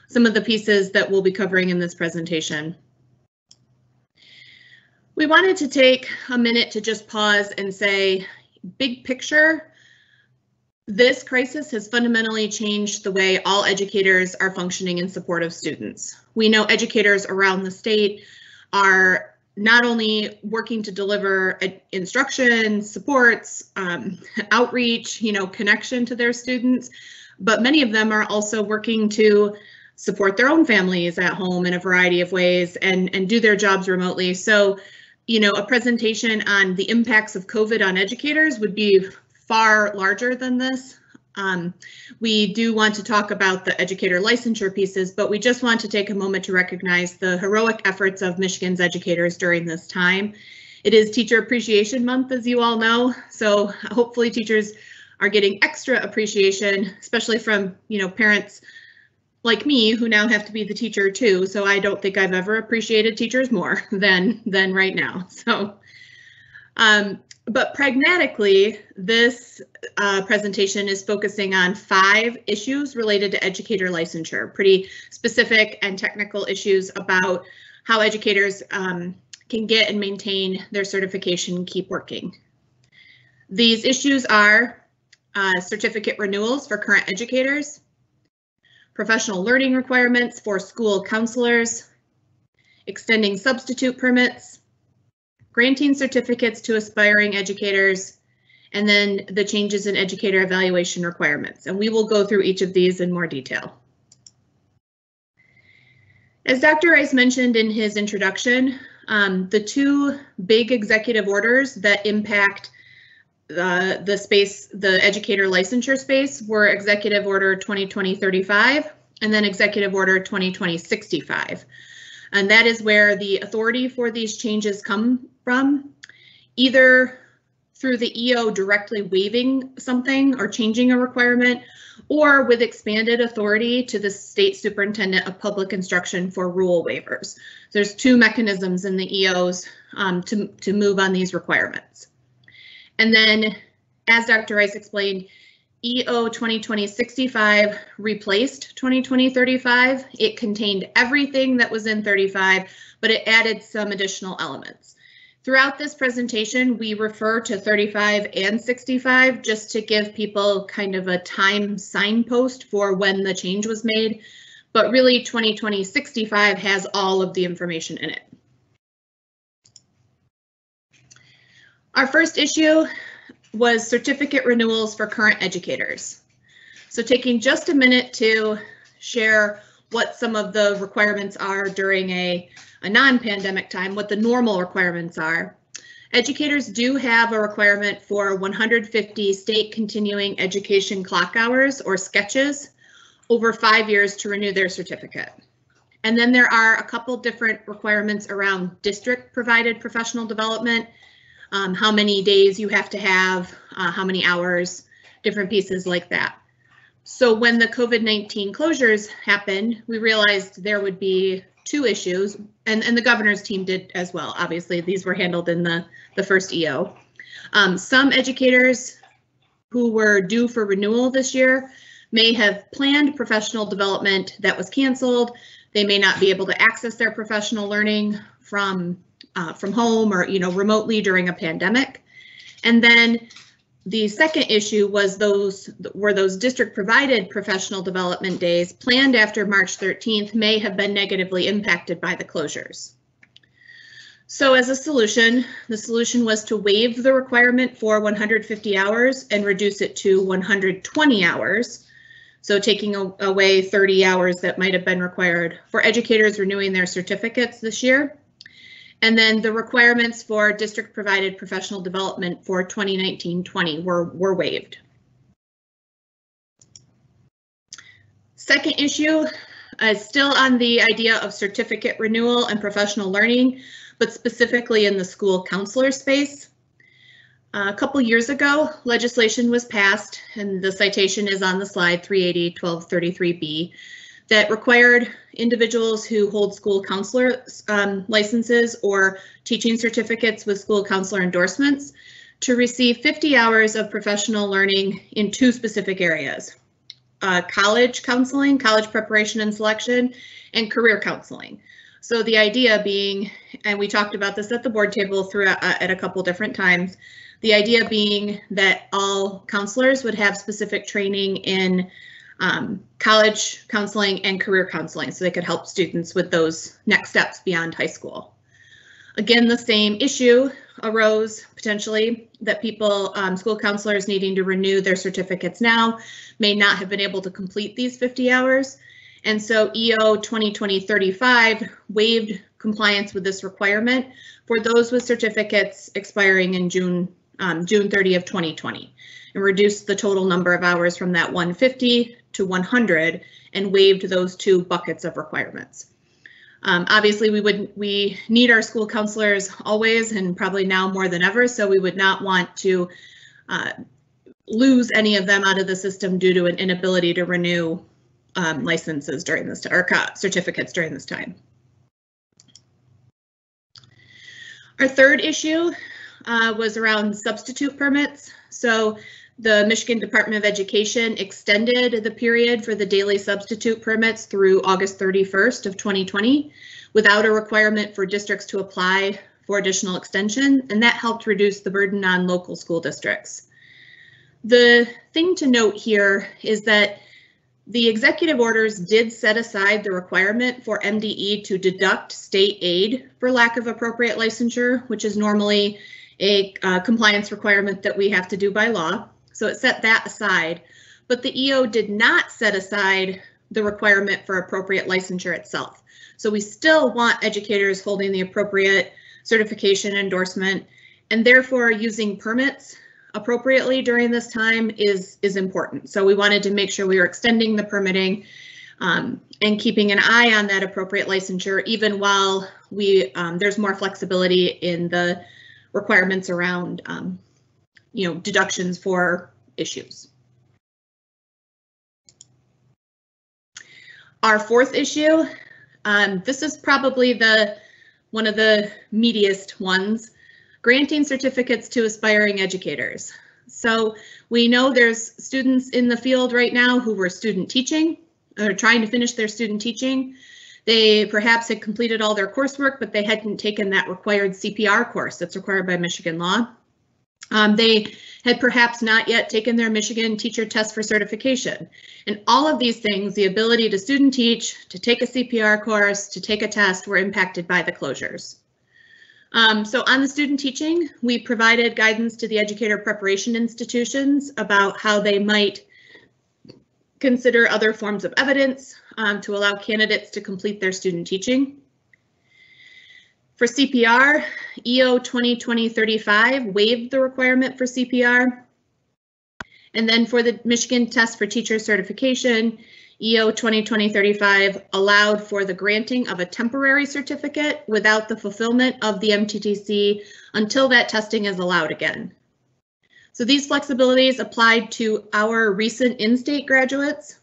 Speaker 8: some of the pieces that we'll be covering in this presentation. We wanted to take a minute to just pause and say, big picture, this crisis has fundamentally changed the way all educators are functioning in support of students. We know educators around the state are not only working to deliver instruction, supports, outreach, connection to their students, but many of them are also working to support their own families at home in a variety of ways and do their jobs remotely. So, a presentation on the impacts of COVID on educators would be far larger than this. We do want to talk about the educator licensure pieces, but we just want to take a moment to recognize the heroic efforts of Michigan's educators during this time. It is Teacher Appreciation Month, as you all know, so hopefully teachers are getting extra appreciation, especially from parents like me who now have to be the teacher too. So I don't think I've ever appreciated teachers more than right now. So. But pragmatically, this presentation is focusing on 5 issues related to educator licensure, pretty specific and technical issues about how educators can get and maintain their certification and keep working. These issues are certificate renewals for current educators, professional learning requirements for school counselors, extending substitute permits, granting certificates to aspiring educators, and then the changes in educator evaluation requirements. And we will go through each of these in more detail. As Dr. Rice mentioned in his introduction, the two big executive orders that impact the educator licensure space were Executive Order 2020-35 and then Executive Order 2020-65. And that is where the authority for these changes come from, either through the EO directly waiving something or changing a requirement, or with expanded authority to the State Superintendent of Public Instruction for rule waivers. There's two mechanisms in the EOs to move on these requirements. And then, as Dr. Rice explained, EO 2020-65 replaced 2020-35. It contained everything that was in 35, but it added some additional elements. Throughout this presentation, we refer to 35 and 65 just to give people kind of a time signpost for when the change was made, but really 2020-65 has all of the information in it. Our first issue was certificate renewals for current educators. So taking just a minute to share what some of the requirements are during a non-pandemic time, what the normal requirements are. Educators do have a requirement for 150 state continuing education clock hours or sketches over 5 years to renew their certificate. And then there are a couple different requirements around district provided professional development, how many days you have to have, how many hours, different pieces like that. So when the COVID-19 closures happened, we realized there would be two issues, and the governor's team did as well. Obviously, these were handled in the first EO. Some educators who were due for renewal this year may have planned professional development that was canceled. They may not be able to access their professional learning from home or remotely during a pandemic. And then the second issue was those district provided professional development days planned after March 13th may have been negatively impacted by the closures. So as a solution, the solution was to waive the requirement for 150 hours and reduce it to 120 hours. So taking away 30 hours that might have been required for educators renewing their certificates this year. And then the requirements for district provided professional development for 2019-20 were waived. Second issue is still on the idea of certificate renewal and professional learning, but specifically in the school counselor space. A couple years ago, legislation was passed, and the citation is on the slide, 380-1233B, that required individuals who hold school counselor licenses or teaching certificates with school counselor endorsements to receive 50 hours of professional learning in two specific areas: college counseling, college preparation and selection, and career counseling. So the idea being, and we talked about this at the board table throughout at a couple different times, the idea being that all counselors would have specific training in college counseling and career counseling, so they could help students with those next steps beyond high school. Again, the same issue arose potentially that people, school counselors needing to renew their certificates now may not have been able to complete these 50 hours. And so EO 2020-35 waived compliance with this requirement for those with certificates expiring in June 30 of 2020, and reduced the total number of hours from that 150 to 100 and waived those two buckets of requirements. Obviously, we need our school counselors always, and probably now more than ever, so we would not want to lose any of them out of the system due to an inability to renew licenses during this time, or certificates during this time. Our third issue was around substitute permits. So the Michigan Department of Education extended the period for the daily substitute permits through August 31st of 2020 without a requirement for districts to apply for additional extension, and that helped reduce the burden on local school districts. The thing to note here is that the executive orders did set aside the requirement for MDE to deduct state aid for lack of appropriate licensure, which is normally a compliance requirement that we have to do by law. So it set that aside, but the EO did not set aside the requirement for appropriate licensure itself. So we still want educators holding the appropriate certification endorsement, and therefore using permits appropriately during this time is important. So we wanted to make sure we were extending the permitting and keeping an eye on that appropriate licensure, even while there's more flexibility in the requirements around deductions for issues. Our fourth issue, this is probably one of the meatiest ones. Granting certificates to aspiring educators. So we know there's students in the field right now who were student teaching or trying to finish their student teaching. They perhaps had completed all their coursework, but they hadn't taken that required CPR course that's required by Michigan law. They had perhaps not yet taken their Michigan teacher test for certification. And all of these things, the ability to student teach, to take a CPR course, to take a test, were impacted by the closures. So on the student teaching, we provided guidance to the educator preparation institutions about how they might consider other forms of evidence to allow candidates to complete their student teaching. For CPR, EO 2020-35 waived the requirement for CPR. And then for the Michigan test for teacher certification, EO 2020-35 allowed for the granting of a temporary certificate without the fulfillment of the MTTC until that testing is allowed again. So these flexibilities applied to our recent in-state graduates,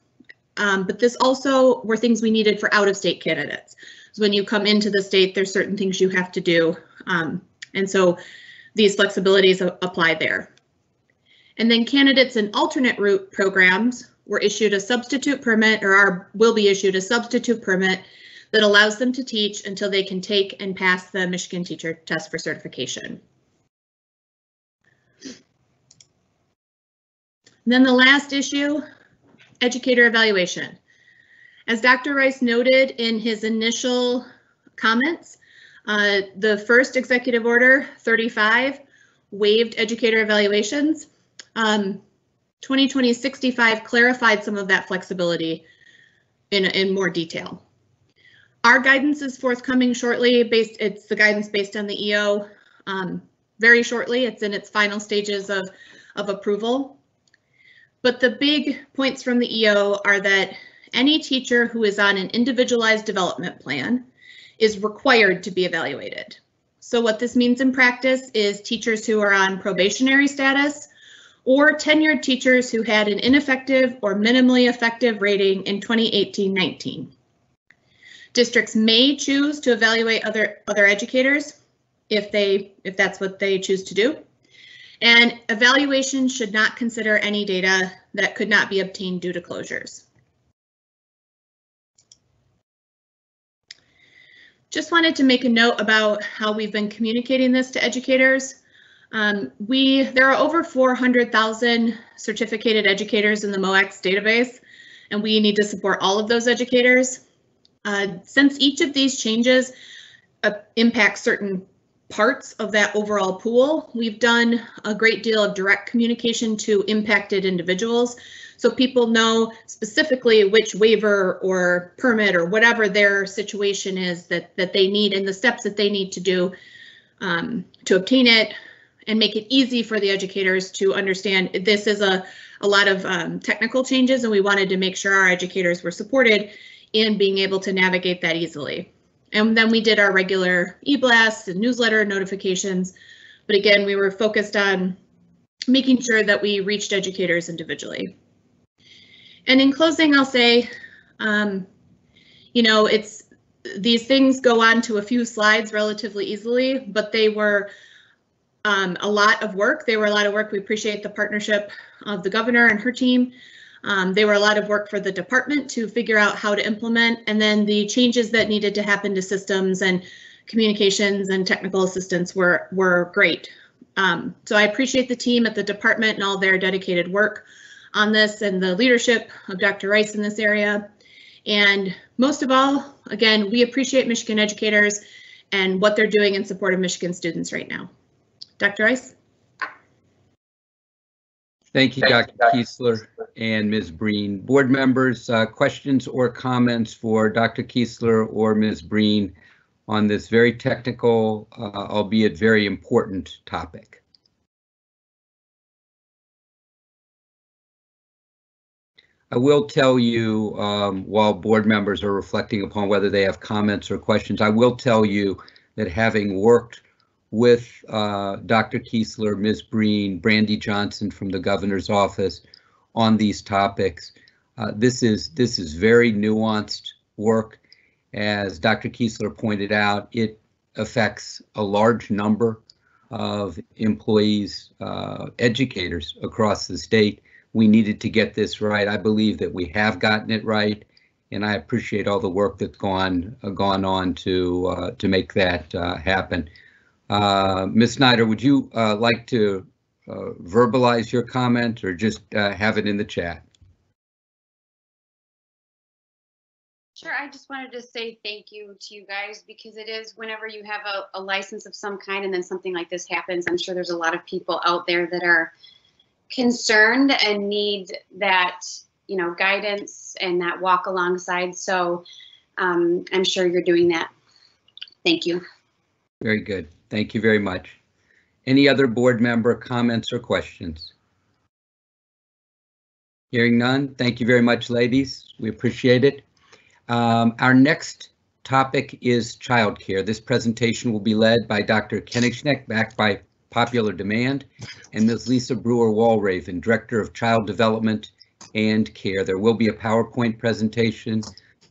Speaker 8: but this also were things we needed for out-of-state candidates. So when you come into the state, there's certain things you have to do, and so these flexibilities apply there. And then candidates in alternate route programs were issued a substitute permit, or will be issued a substitute permit that allows them to teach until they can take and pass the Michigan teacher test for certification. And then the last issue, educator evaluation. As Dr. Rice noted in his initial comments, the first executive order 35 waived educator evaluations. 2020-65 clarified some of that flexibility in more detail. Our guidance is forthcoming shortly. It's the guidance based on the EO very shortly. It's in its final stages of approval. But the big points from the EO are that any teacher who is on an individualized development plan is required to be evaluated. So what this means in practice is teachers who are on probationary status or tenured teachers who had an ineffective or minimally effective rating in 2018-19. Districts may choose to evaluate other educators if that's what they choose to do. And evaluation should not consider any data that could not be obtained due to closures. Just wanted to make a note about how we've been communicating this to educators. There are over 400,000 certificated educators in the MOACS database, and we need to support all of those educators. Since each of these changes impacts certain parts of that overall pool, we've done a great deal of direct communication to impacted individuals, so people know specifically which waiver or permit or whatever their situation is that they need and the steps that they need to do to obtain it, and make it easy for the educators to understand. This is a lot of technical changes, and we wanted to make sure our educators were supported in being able to navigate that easily. And then we did our regular e-blasts and newsletter notifications, but again, we were focused on making sure that we reached educators individually. And in closing, I'll say, these things go on to a few slides relatively easily, but they were a lot of work. They were a lot of work. We appreciate the partnership of the governor and her team. They were a lot of work for the department to figure out how to implement, and then the changes that needed to happen to systems and communications and technical assistance were great. So I appreciate the team at the department and all their dedicated work on this and the leadership of Dr. Rice in this area. And most of all, again, we appreciate Michigan educators and what they're doing in support of Michigan students right now. Dr. Rice?
Speaker 2: Thank you, Dr. Kiesler and Ms. Breen. Board members, questions or comments for Dr. Kiesler or Ms. Breen on this very technical, albeit very important topic? I will tell you, while board members are reflecting upon whether they have comments or questions, I will tell you that having worked with Dr. Kiesler, Ms. Breen, Brandy Johnson from the governor's office on these topics, this is very nuanced work. As Dr. Kiesler pointed out, it affects a large number of employees, educators across the state. We needed to get this right. I believe that we have gotten it right, and I appreciate all the work that's gone on to make that happen. Ms. Snyder, would you like to verbalize your comment or just have it in the chat?
Speaker 9: Sure, I just wanted to say thank you to you guys, because it is, whenever you have a license of some kind and then something like this happens, I'm sure there's a lot of people out there that are concerned and need that, you know, guidance and that walk alongside. So I'm sure you're doing that. Thank you.
Speaker 2: Very good. Thank you very much. Any other board member comments or questions? Hearing none, thank you very much, ladies. We appreciate it. Our next topic is childcare. This presentation will be led by Dr. Kenigschneck, backed by popular demand, and Ms. Lisa Brewer-Walraven, Director of Child Development and Care. There will be a PowerPoint presentation.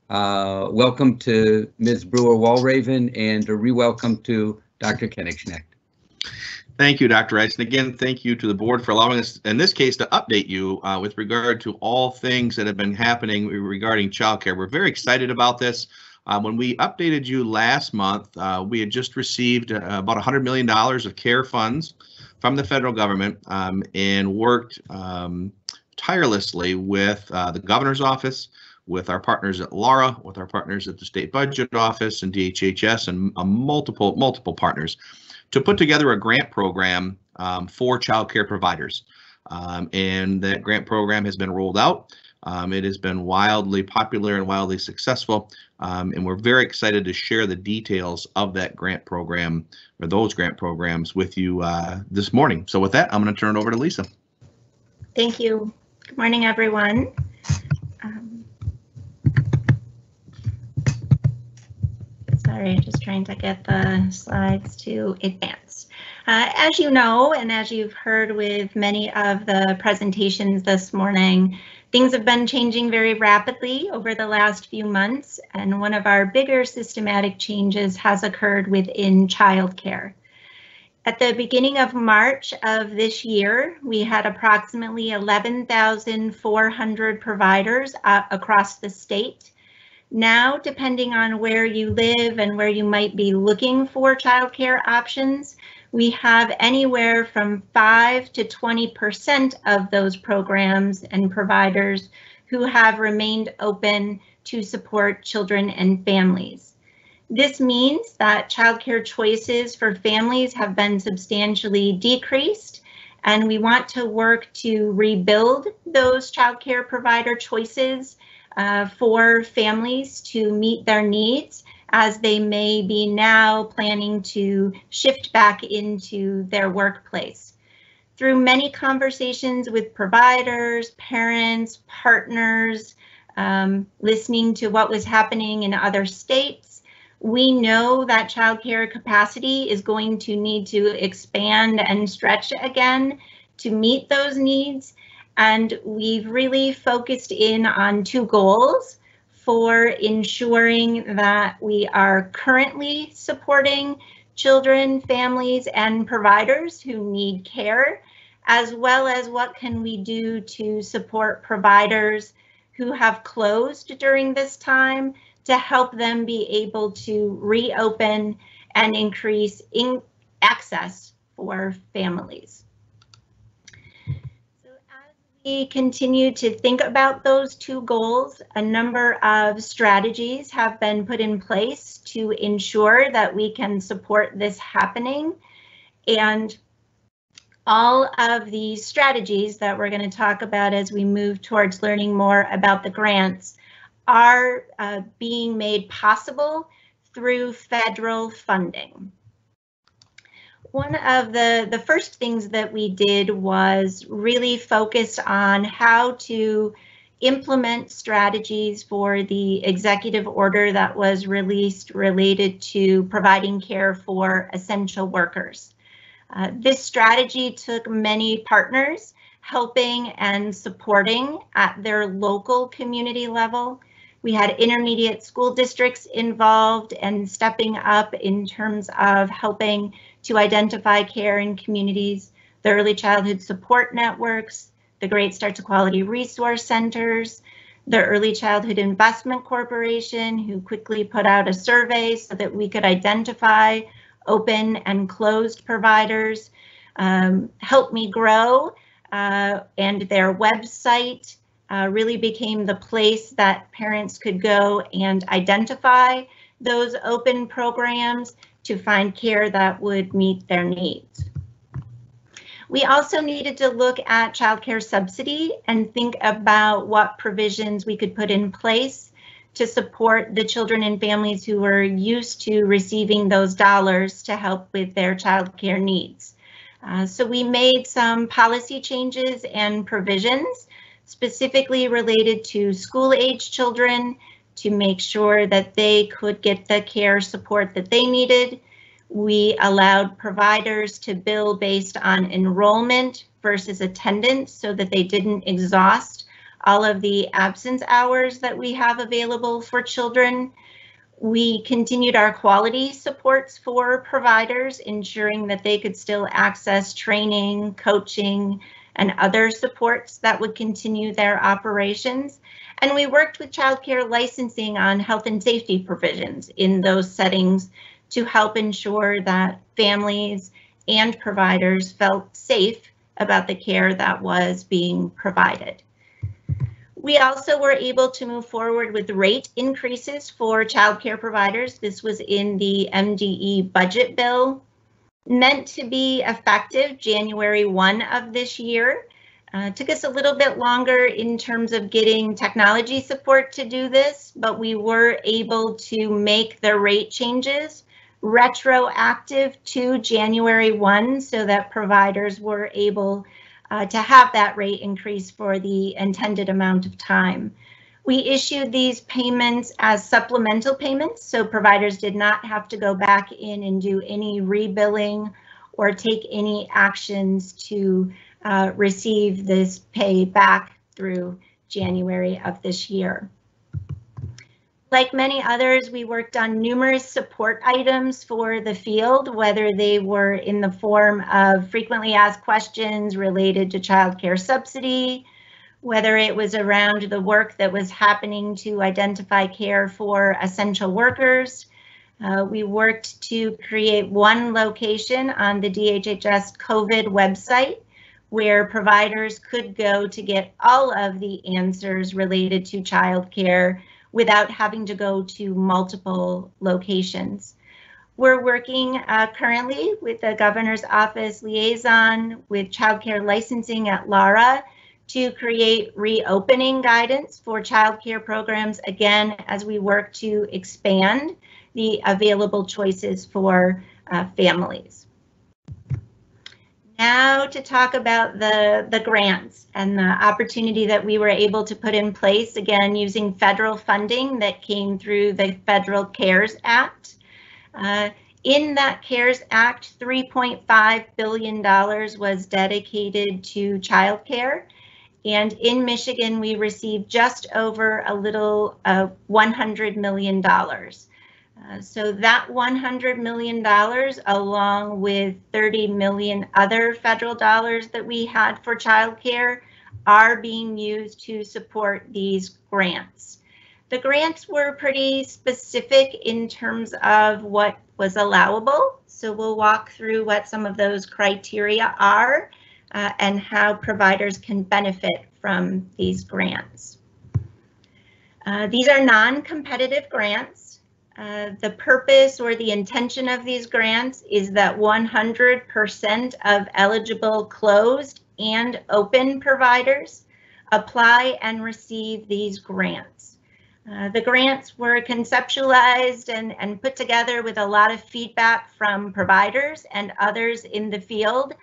Speaker 2: Welcome to Ms. Brewer-Walraven, and a re-welcome to Dr. Kenigschneck.
Speaker 5: Thank you, Dr. Rice. And again, thank you to the board for allowing us, in this case, to update you with regard to all things that have been happening regarding childcare. We're very excited about this. When we updated you last month, we had just received about $100 million of CARE funds from the federal government and worked tirelessly with the governor's office, with our partners at LARA, with our partners at the state budget office and DHHS, and multiple partners to put together a grant program for childcare providers. And that grant program has been rolled out. It has been wildly popular and wildly successful, and we're very excited to share the details of that grant program, or those grant programs, with you this morning. So with that, I'm going to turn it over to Lisa.
Speaker 10: Thank you. Good morning, everyone. Sorry, just trying to get the slides to advance. As you know, and as you've heard with many of the presentations this morning, things have been changing very rapidly over the last few months, and one of our bigger systematic changes has occurred within childcare. At the beginning of March of this year, we had approximately 11,400 providers across the state. Now, depending on where you live and where you might be looking for childcare options, we have anywhere from 5 to 20% of those programs and providers who have remained open to support children and families. This means that childcare choices for families have been substantially decreased, and we want to work to rebuild those childcare provider choices for families to meet their needs, as they may be now planning to shift back into their workplace. Through many conversations with providers, parents, partners, listening to what was happening in other states, we know that childcare capacity is going to need to expand and stretch again to meet those needs. And we've really focused in on two goals for ensuring that we are currently supporting children, families, and providers who need care, as well as what can we do to support providers who have closed during this time to help them be able to reopen and increase access for families. So as we continue to think about those two goals, a number of strategies have been put in place to ensure that we can support this happening. And all of the strategies that we're going to talk about as we move towards learning more about the grants are being made possible through federal funding. One of the first things that we did was really focus on how to implement strategies for the executive order that was released related to providing care for essential workers. This strategy took many partners helping and supporting at their local community level. We had intermediate school districts involved and stepping up in terms of helping to identify care in communities, the early childhood support networks, the Great Start to Quality resource centers, the Early Childhood Investment Corporation, who quickly put out a survey so that we could identify open and closed providers, Help Me Grow, and their website really became the place that parents could go and identify those open programs to find care that would meet their needs. We also needed to look at childcare subsidy and think about what provisions we could put in place to support the children and families who were used to receiving those dollars to help with their childcare needs. So we made some policy changes and provisions specifically related to school-age children to make sure that they could get the care support that they needed. We allowed providers to bill based on enrollment versus attendance so that they didn't exhaust all of the absence hours that we have available for children. We continued our quality supports for providers, ensuring that they could still access training, coaching, and other supports that would continue their operations. And we worked with childcare licensing on health and safety provisions in those settings to help ensure that families and providers felt safe about the care that was being provided. We also were able to move forward with rate increases for childcare providers. This was in the MDE budget bill, meant to be effective January 1 of this year. Took us a little bit longer in terms of getting technology support to do this, but we were able to make the rate changes retroactive to January 1 so that providers were able to have that rate increase for the intended amount of time. We issued these payments as supplemental payments, so providers did not have to go back in and do any rebilling or take any actions to receive this pay back through January of this year. Like many others, we worked on numerous support items for the field, whether they were in the form of frequently asked questions related to childcare subsidy, whether it was around the work that was happening to identify care for essential workers. We worked to create one location on the DHHS COVID website where providers could go to get all of the answers related to childcare without having to go to multiple locations. We're working currently with the Governor's Office liaison with childcare licensing at LARA to create reopening guidance for childcare programs, again, as we work to expand the available choices for families. Now to talk about the grants and the opportunity that we were able to put in place, again, using federal funding that came through the Federal CARES Act. In that CARES Act, $3.5 billion was dedicated to childcare. And in Michigan, we received just over a little $100 million. So that $100 million, along with 30 million other federal dollars that we had for childcare, are being used to support these grants. The grants were pretty specific in terms of what was allowable. So we'll walk through what some of those criteria are and how providers can benefit from these grants. These are non-competitive grants. The purpose or the intention of these grants is that 100% of eligible closed and open providers apply and receive these grants. The grants were conceptualized and put together with a lot of feedback from providers and others in the field,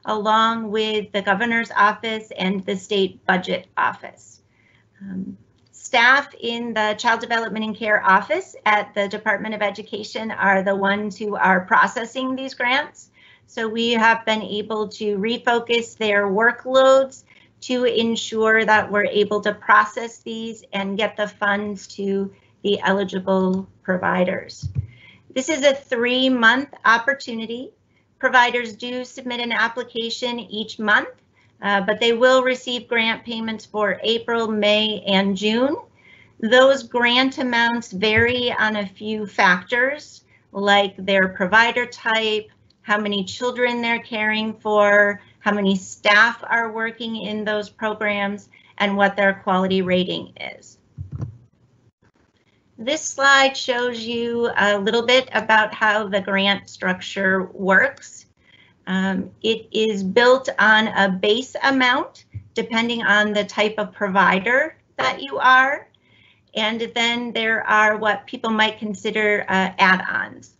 Speaker 10: along with the governor's office and the state budget office. Staff in the Child Development and Care office at the Department of Education are the ones who are processing these grants. So we have been able to refocus their workloads to ensure that we're able to process these and get the funds to the eligible providers. This is a 3-month opportunity. Providers do submit an application each month, but they will receive grant payments for April, May, and June. Those grant amounts vary on a few factors, like their provider type, how many children they're caring for, how many staff are working in those programs, and what their quality rating is. This slide shows you a little bit about how the grant structure works. It is built on a base amount, depending on the type of provider that you are. And then there are what people might consider add-ons.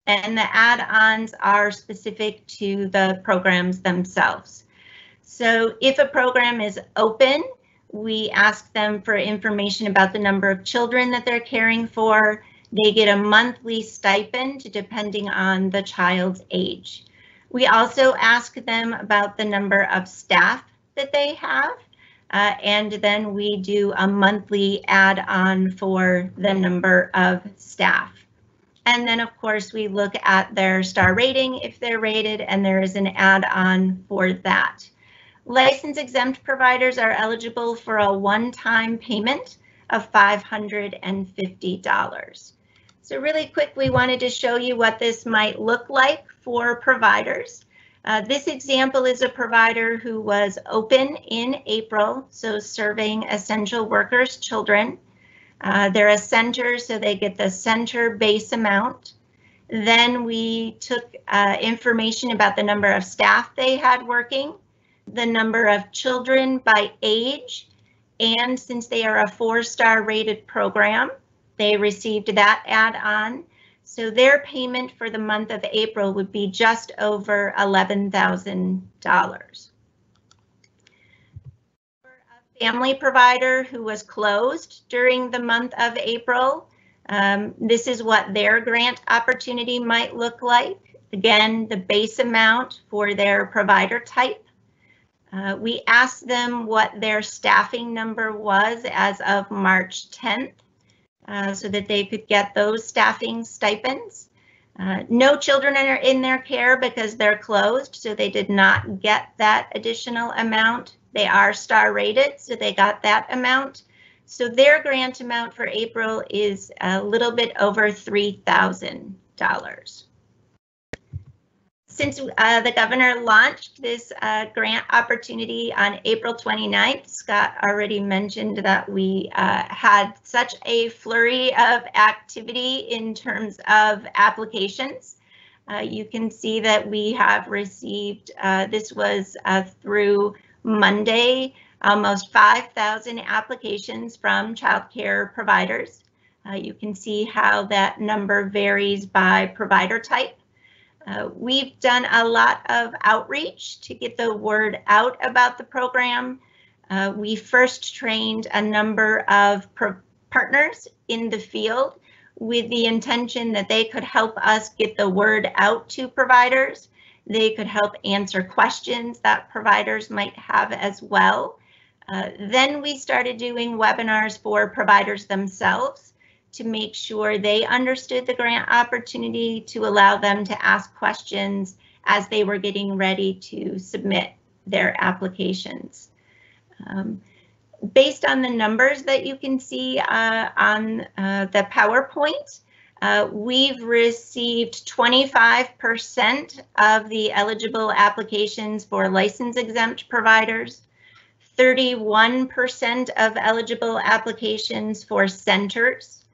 Speaker 10: And the add-ons are specific to the programs themselves. So if a program is open, we ask them for information about the number of children that they're caring for. They get a monthly stipend depending on the child's age. We also ask them about the number of staff that they have, and then we do a monthly add-on for the number of staff. And then, of course, we look at their star rating if they're rated, and there is an add-on for that. License exempt providers are eligible for a one-time payment of $550. So really quick, we wanted to show you what this might look like for providers. This example is a provider who was open in April, so serving essential workers' children. They're a center, so they get the center base amount. Then we took information about the number of staff they had working, the number of children by age, and since they are a 4-star rated program, they received that add-on. So their payment for the month of April would be just over $11,000. Family provider who was closed during the month of April. This is what their grant opportunity might look like. Again, the base amount for their provider type. We asked them what their staffing number was as of March 10th so that they could get those staffing stipends. No children are in their care because they're closed, so they did not get that additional amount. They are star rated, so they got that amount. So their grant amount for April is a little bit over $3,000. Since the governor launched this grant opportunity on April 29th, Scott already mentioned that we had such a flurry of activity in terms of applications. You can see that we have received, this was through Monday, almost 5,000 applications from childcare providers. You can see how that number varies by provider type. We've done a lot of outreach to get the word out about the program. We first trained a number of partners in the field with the intention that they could help us get the word out to providers. They could help answer questions that providers might have as well. Then we started doing webinars for providers themselves to make sure they understood the grant opportunity, to allow them to ask questions as they were getting ready to submit their applications. based on the numbers that you can see on the PowerPoint, we've received 25% of the eligible applications for license exempt providers, 31% of eligible applications for centers,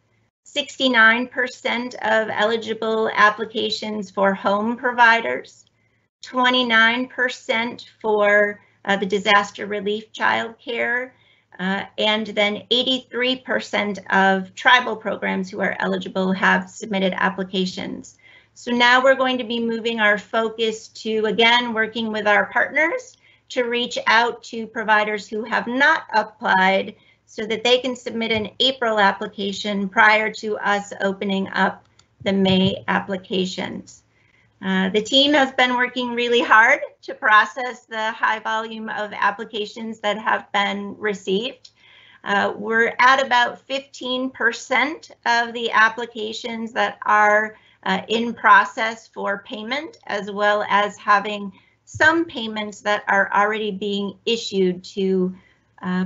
Speaker 10: 69% of eligible applications for home providers, 29% for the disaster relief childcare, and then 83% of tribal programs who are eligible have submitted applications. So now we're going to be moving our focus to, again, working with our partners to reach out to providers who have not applied so that they can submit an April application prior to us opening up the May applications. The team has been working really hard to process the high volume of applications that have been received. We're at about 15% of the applications that are in process for payment, as well as having some payments that are already being issued to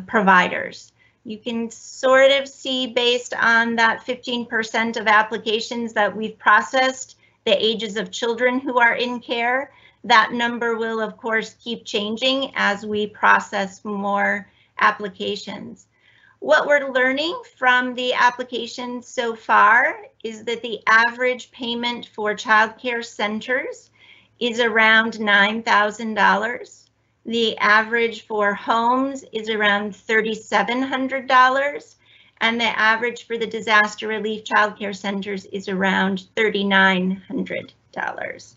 Speaker 10: providers. You can sort of see based on that 15% of applications that we've processed, the ages of children who are in care. That number will, of course, keep changing as we process more applications. What we're learning from the applications so far is that the average payment for child care centers is around $9,000. The average for homes is around $3,700. And the average for the disaster relief child care centers is around $3,900.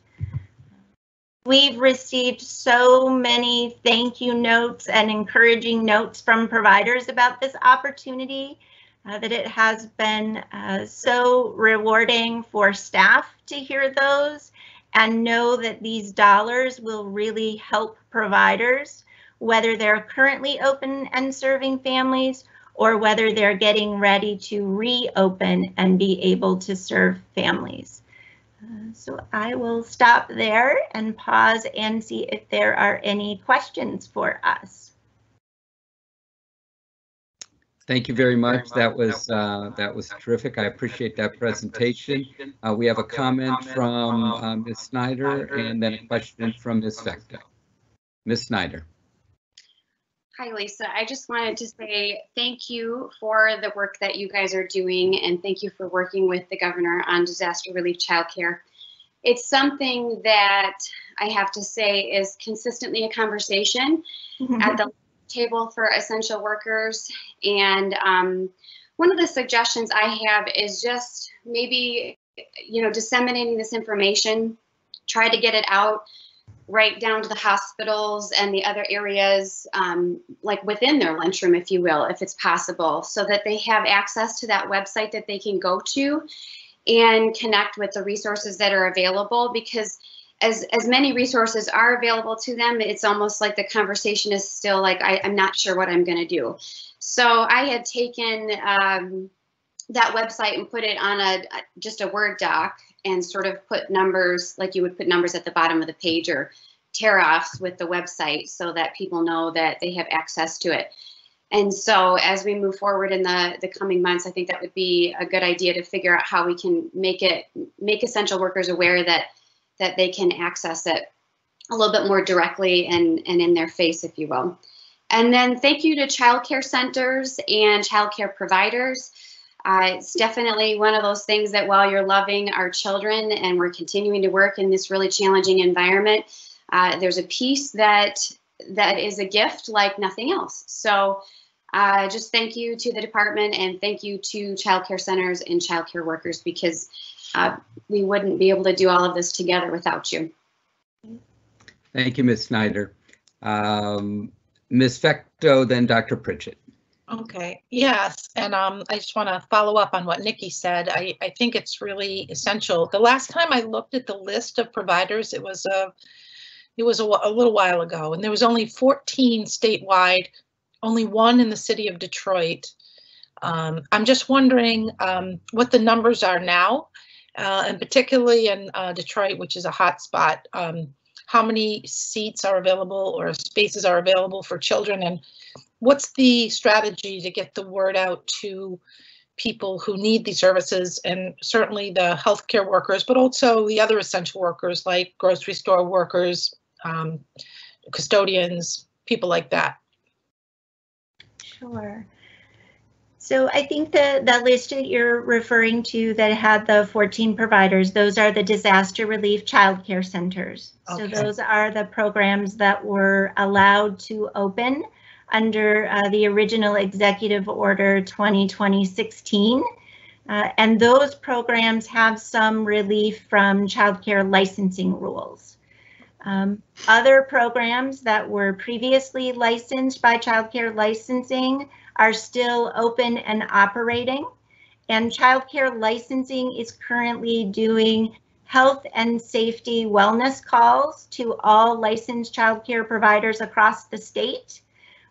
Speaker 10: We've received so many thank you notes and encouraging notes from providers about this opportunity that it has been so rewarding for staff to hear those and know that these dollars will really help providers, whether they're currently open and serving families or whether they're getting ready to reopen and be able to serve families. So I will stop there and pause and see if there are any questions for us.
Speaker 2: Thank you very much. That was terrific. I appreciate that presentation. We have a comment from Ms. Snyder and then a question from Ms. Vecto. Ms. Snyder.
Speaker 9: Hi, Lisa. I just wanted to say thank you for the work that you guys are doing, and thank you for working with the governor on disaster relief childcare. It's something that I have to say is consistently a conversation at the table for essential workers. And one of the suggestions I have is just maybe, disseminating this information, try to get it out right down to the hospitals and the other areas, like within their lunchroom, if you will, if it's possible, so that they have access to that website that they can go to and connect with the resources that are available. Because as many resources are available to them, it's almost like the conversation is still like, I'm not sure what I'm going to do. So I had taken that website and put it on just a Word doc and sort of put numbers, like you would put numbers at the bottom of the page or tear-offs with the website so that people know that they have access to it. And so as we move forward in the coming months, I think that would be a good idea to figure out how we can make essential workers aware that they can access it a little bit more directly and in their face, if you will. And then thank you to childcare centers and childcare providers. It's definitely one of those things that while you're loving our children and we're continuing to work in this really challenging environment, there's a piece that is a gift like nothing else. So just thank you to the department and thank you to childcare centers and childcare workers, because we wouldn't be able to do all of this together without you.
Speaker 2: Thank you, Ms. Snyder. Ms. Vecto, then Dr. Pritchett.
Speaker 11: Okay, yes, and I just want to follow up on what Nikki said. I think it's really essential. The last time I looked at the list of providers, it was a little while ago, and there was only 14 statewide, only one in the city of Detroit. I'm just wondering what the numbers are now, and particularly in Detroit, which is a hot spot. How many seats are available or spaces are available for children, and what's the strategy to get the word out to people who need these services, and certainly the healthcare workers, but also the other essential workers like grocery store workers, custodians, people like that?
Speaker 10: Sure. So I think the list that you're referring to that had the 14 providers, those are the disaster relief childcare centers.
Speaker 11: Okay.
Speaker 10: So those are the programs that were allowed to open under the original Executive Order 2020-16. And those programs have some relief from childcare licensing rules. Other programs that were previously licensed by childcare licensing are still open and operating. And childcare licensing is currently doing health and safety wellness calls to all licensed childcare providers across the state.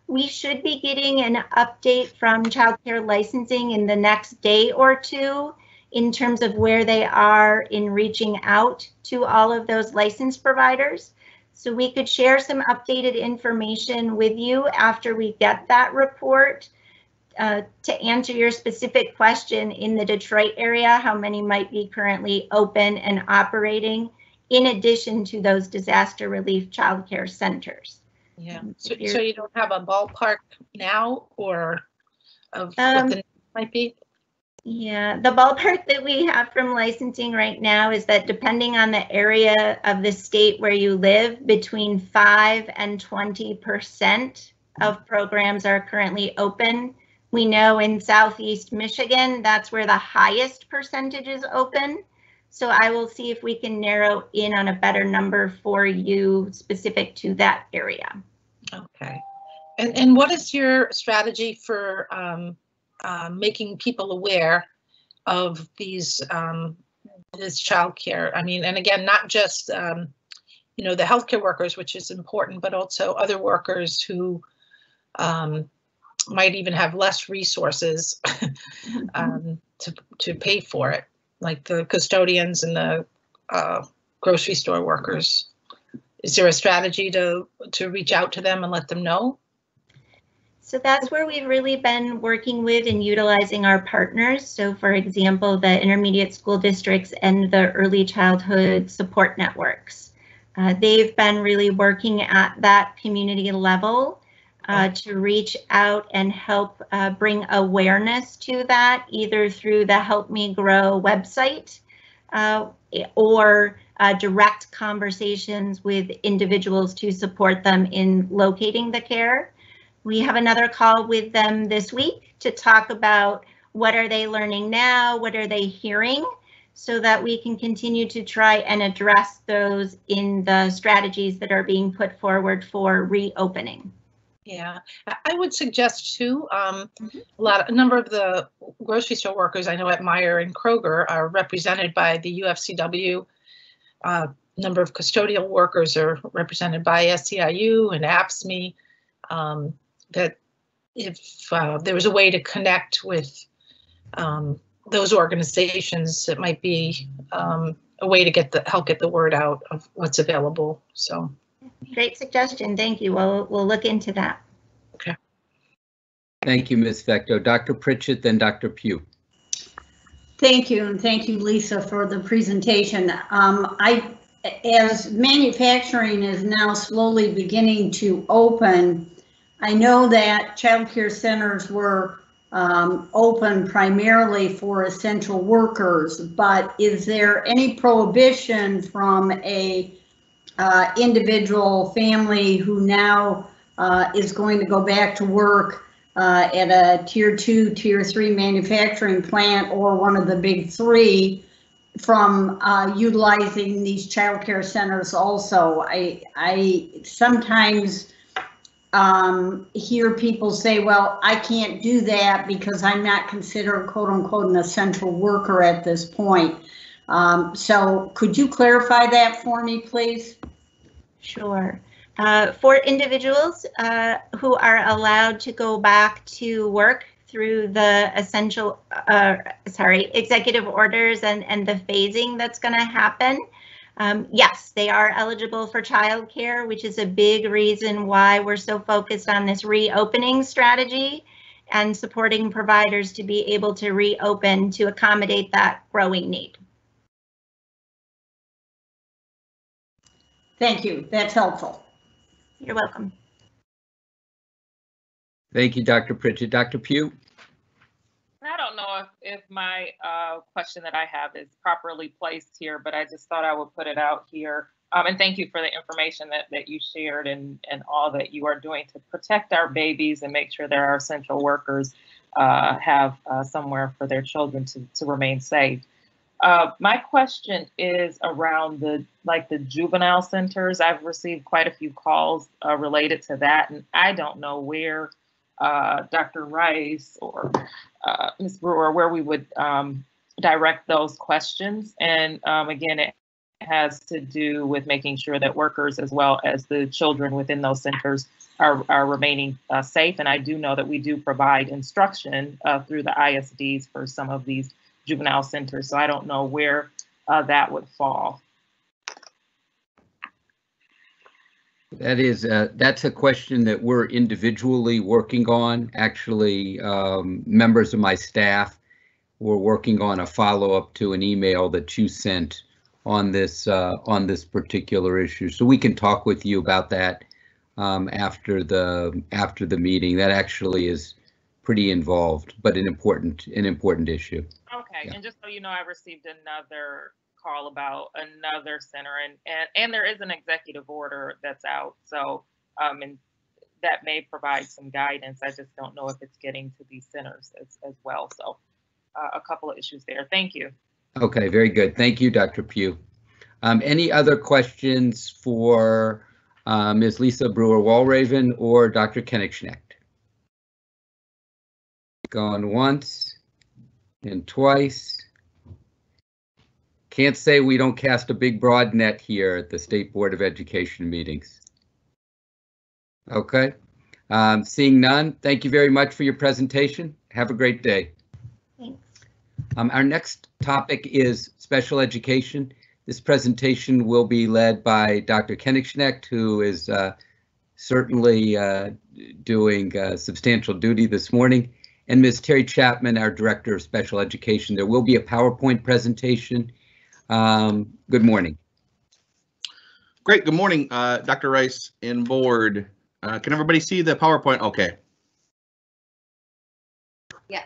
Speaker 10: We should be getting an update from childcare licensing in the next day or two in terms of where they are in reaching out to all of those licensed providers. So we could share some updated information with you after we get that report. To answer your specific question, in the Detroit area, how many might be currently open and operating in addition to those disaster relief childcare centers?
Speaker 11: Yeah, so you don't have a ballpark now, or of what the number might be?
Speaker 10: Yeah, the ballpark that we have from licensing right now is that depending on the area of the state where you live, between 5 and 20% of programs are currently open. We know in Southeast Michigan, that's where the highest percentage is open. So I will see if we can narrow in on a better number for you specific to that area. Okay.
Speaker 11: And what is your strategy for making people aware of these this childcare? I mean, and again, not just you know, the healthcare workers, which is important, but also other workers who might even have less resources to pay for it, like the custodians and the grocery store workers. Is there a strategy to reach out to them and let them know?
Speaker 10: So that's where we've really been working with and utilizing our partners. So for example, the intermediate school districts and the early childhood support networks. They've been really working at that community level to reach out and help bring awareness to that, either through the Help Me Grow website or direct conversations with individuals to support them in locating the care. We have another call with them this week to talk about what are they learning now, what are they hearing, so that we can continue to try and address those in the strategies that are being put forward for reopening.
Speaker 11: Yeah, I would suggest too, a number of the grocery store workers I know at Meijer and Kroger are represented by the UFCW. Number of custodial workers are represented by SEIU and APSME. That if there was a way to connect with those organizations, it might be a way to help get the word out of what's available. So.
Speaker 10: Great suggestion. Thank you. We'll look into that.
Speaker 11: Okay.
Speaker 2: Thank you, Ms. Vecto. Dr. Pritchett, then Dr. Pugh.
Speaker 7: Thank you, and thank you, Lisa, for the presentation. As manufacturing is now slowly beginning to open, I know that child care centers were open primarily for essential workers, but is there any prohibition from a individual family who now is going to go back to work at a tier 2, tier 3 manufacturing plant or one of the big 3 from utilizing these child care centers also? I sometimes hear people say, well, I can't do that because I'm not considered quote unquote an essential worker at this point. So could you clarify that for me, please?
Speaker 10: Sure. For individuals who are allowed to go back to work through the executive orders and the phasing that's going to happen, Yes, they are eligible for childcare, which is a big reason why we're so focused on this reopening strategy and supporting providers to be able to reopen to accommodate that growing need.
Speaker 7: Thank you. That's helpful.
Speaker 10: You're welcome.
Speaker 2: Thank you, Dr. Pritchett. Dr. Pugh?
Speaker 3: I don't know if my question that I have is properly placed here, but I just thought I would put it out here. And thank you for the information that you shared and all that you are doing to protect our babies and make sure that our essential workers have somewhere for their children to remain safe. My question is around the juvenile centers. I've received quite a few calls related to that, and I don't know where Dr. Rice or Ms. Brewer, where we would direct those questions. And again, it has to do with making sure that workers as well as the children within those centers are remaining safe. And I do know that we do provide instruction through the ISDs for some of these juvenile centers. So I don't know where that would fall.
Speaker 2: That's a question that we're individually working on. Actually, members of my staff were working on a follow-up to an email that you sent on this particular issue. So we can talk with you about that after the meeting. That actually is pretty involved, but an important issue.
Speaker 3: Okay, yeah. And just so you know, I received another call about another center, and there is an executive order that's out, so and that may provide some guidance. I just don't know if it's getting to these centers as well. So a couple of issues there. Thank you.
Speaker 2: Okay, very good. Thank you, Dr. Pugh. Any other questions for Ms. Lisa Brewer-Walraven or Dr. Koenigsegg? Going once and twice. Can't say we don't cast a big broad net here at the State Board of Education meetings. Okay, seeing none, thank you very much for your presentation. Have a great day.
Speaker 10: Thanks.
Speaker 2: Our next topic is special education. This presentation will be led by Dr. Koenigsegg, who is certainly doing substantial duty this morning, and Ms. Terry Chapman, our Director of Special Education. There will be a PowerPoint presentation. Good morning.
Speaker 5: Great. Good morning, Dr. Rice and board. Can everybody see the PowerPoint? Okay.
Speaker 9: Yes.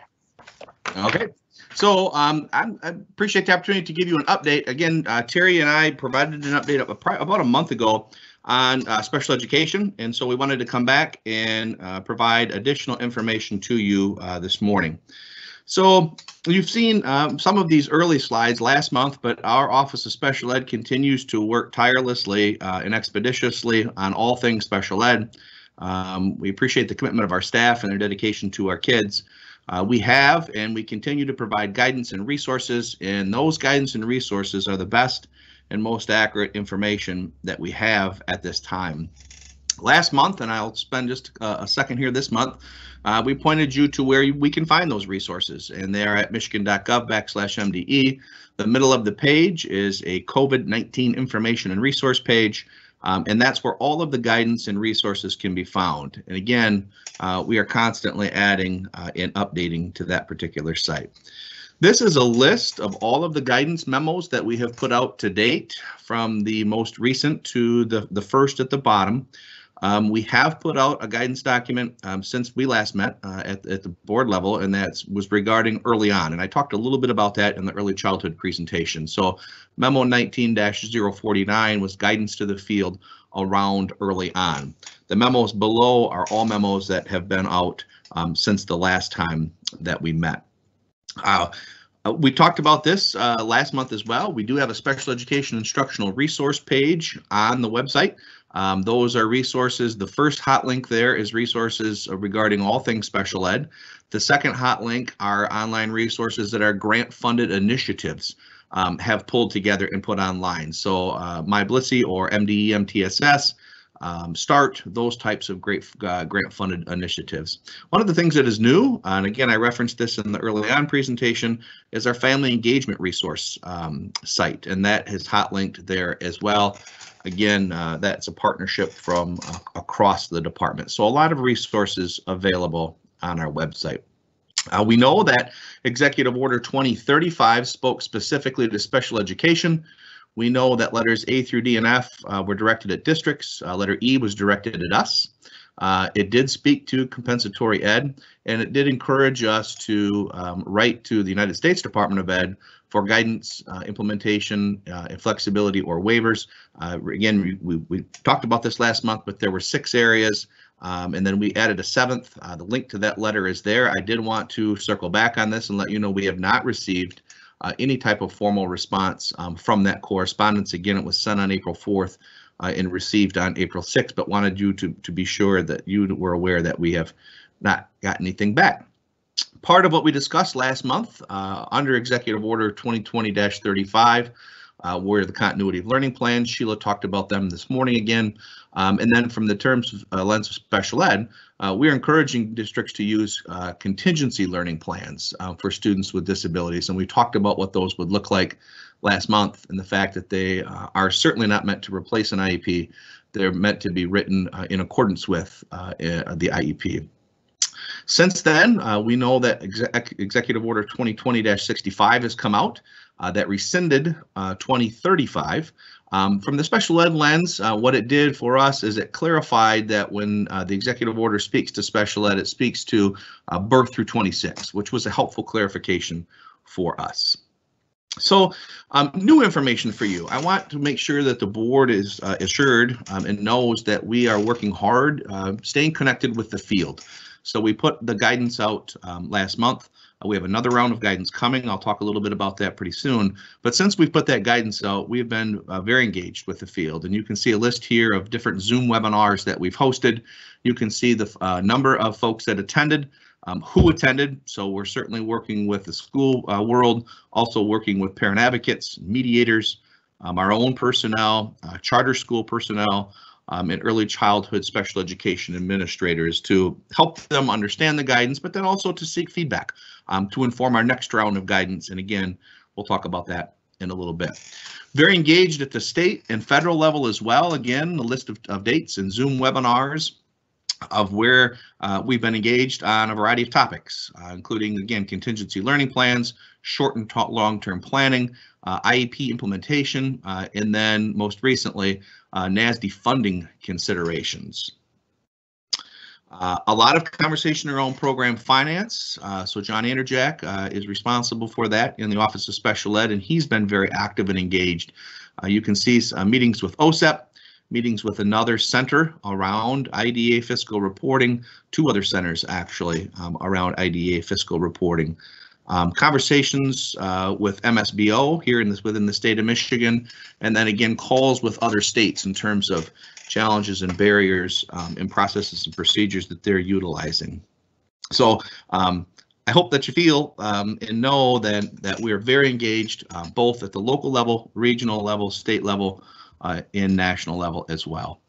Speaker 5: Okay. So I appreciate the opportunity to give you an update. Again, Terry and I provided an update about a month ago on special education, and so we wanted to come back and provide additional information to you this morning. So you've seen some of these early slides last month, but our Office of Special Ed continues to work tirelessly and expeditiously on all things special ed. We appreciate the commitment of our staff and their dedication to our kids. We have and we continue to provide guidance and resources, and those guidance and resources are the best and most accurate information that we have at this time. Last month, and I'll spend just a second here this month, we pointed you to where we can find those resources, and they are at michigan.gov/MDE. The middle of the page is a COVID-19 information and resource page, and that's where all of the guidance and resources can be found. And again, we are constantly adding and updating to that particular site. This is a list of all of the guidance memos that we have put out to date, from the most recent to the first at the bottom. We have put out a guidance document since we last met at the board level, and that was regarding early on. And I talked a little bit about that in the early childhood presentation. So memo 19-049 was guidance to the field around early on. The memos below are all memos that have been out since the last time that we met. We talked about this last month as well. We do have a special education instructional resource page on the website. Those are resources. The first hot link there is resources regarding all things special ed. The second hot link are online resources that our grant funded initiatives have pulled together and put online. So My Blissy or MDE MTSS START, those types of great grant-funded initiatives. One of the things that is new, and again, I referenced this in the early on presentation, is our family engagement resource site, and that is hot linked there as well. Again, that's a partnership from across the department. So a lot of resources available on our website. We know that Executive Order 2035 spoke specifically to special education. We know that letters A through D and F were directed at districts. Letter E was directed at us. It did speak to compensatory ed, and it did encourage us to write to the United States Department of Ed for guidance, implementation, flexibility, or waivers. Again, we talked about this last month, but there were 6 areas. And then we added a 7th. The link to that letter is there. I did want to circle back on this and let you know we have not received any type of formal response from that correspondence. Again, it was sent on April 4th and received on April 6th, but wanted you to be sure that you were aware that we have not got anything back. Part of what we discussed last month under Executive Order 2020-35 were the continuity of learning plans. Sheila talked about them this morning again. And then from the terms of lens of special ed, we're encouraging districts to use contingency learning plans for students with disabilities. And we talked about what those would look like last month and the fact that they are certainly not meant to replace an IEP. They're meant to be written in accordance with the IEP. Since then, we know that Executive Order 2020-65 has come out that rescinded 2035. From the special ed lens, what it did for us is it clarified that when the executive order speaks to special ed, it speaks to birth through 26, which was a helpful clarification for us. So new information for you. I want to make sure that the board is assured and knows that we are working hard, staying connected with the field. So we put the guidance out last month. We have another round of guidance coming. I'll talk a little bit about that pretty soon. But since we've put that guidance out, we've been very engaged with the field. And you can see a list here of different Zoom webinars that we've hosted. You can see the number of folks that attended, who attended. So we're certainly working with the school world, also working with parent advocates, mediators, our own personnel, charter school personnel, and early childhood special education administrators to help them understand the guidance, but then also to seek feedback to inform our next round of guidance. And again, we'll talk about that in a little bit. Very engaged at the state and federal level as well. Again, the list of dates and Zoom webinars of where we've been engaged on a variety of topics, including, again, contingency learning plans, short and long-term planning, IEP implementation, and then most recently, NASD funding considerations. A lot of conversation around program finance. So John Anderjack is responsible for that in the Office of Special Ed, and he's been very active and engaged. You can see meetings with OSEP, meetings with another center around IDA fiscal reporting, 2 other centers actually around IDA fiscal reporting. Conversations with MSBO here within the state of Michigan, and then again calls with other states in terms of challenges and barriers and processes and procedures that they're utilizing. So I hope that you feel and know that we are very engaged both at the local level, regional level, state level, and national level as well.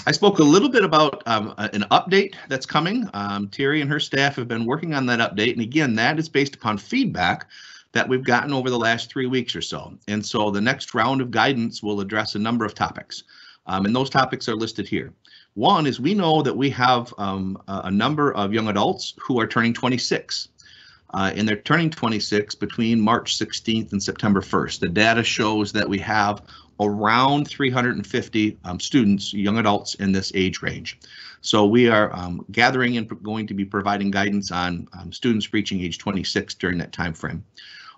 Speaker 5: I spoke a little bit about an update that's coming. Terry and her staff have been working on that update. And again, that is based upon feedback that we've gotten over the last 3 weeks or so. And so the next round of guidance will address a number of topics. And those topics are listed here. One is we know that we have a number of young adults who are turning 26. And they're turning 26 between March 16th and September 1st. The data shows that we have around 350 students, young adults in this age range. So we are gathering and going to be providing guidance on students reaching age 26 during that time frame.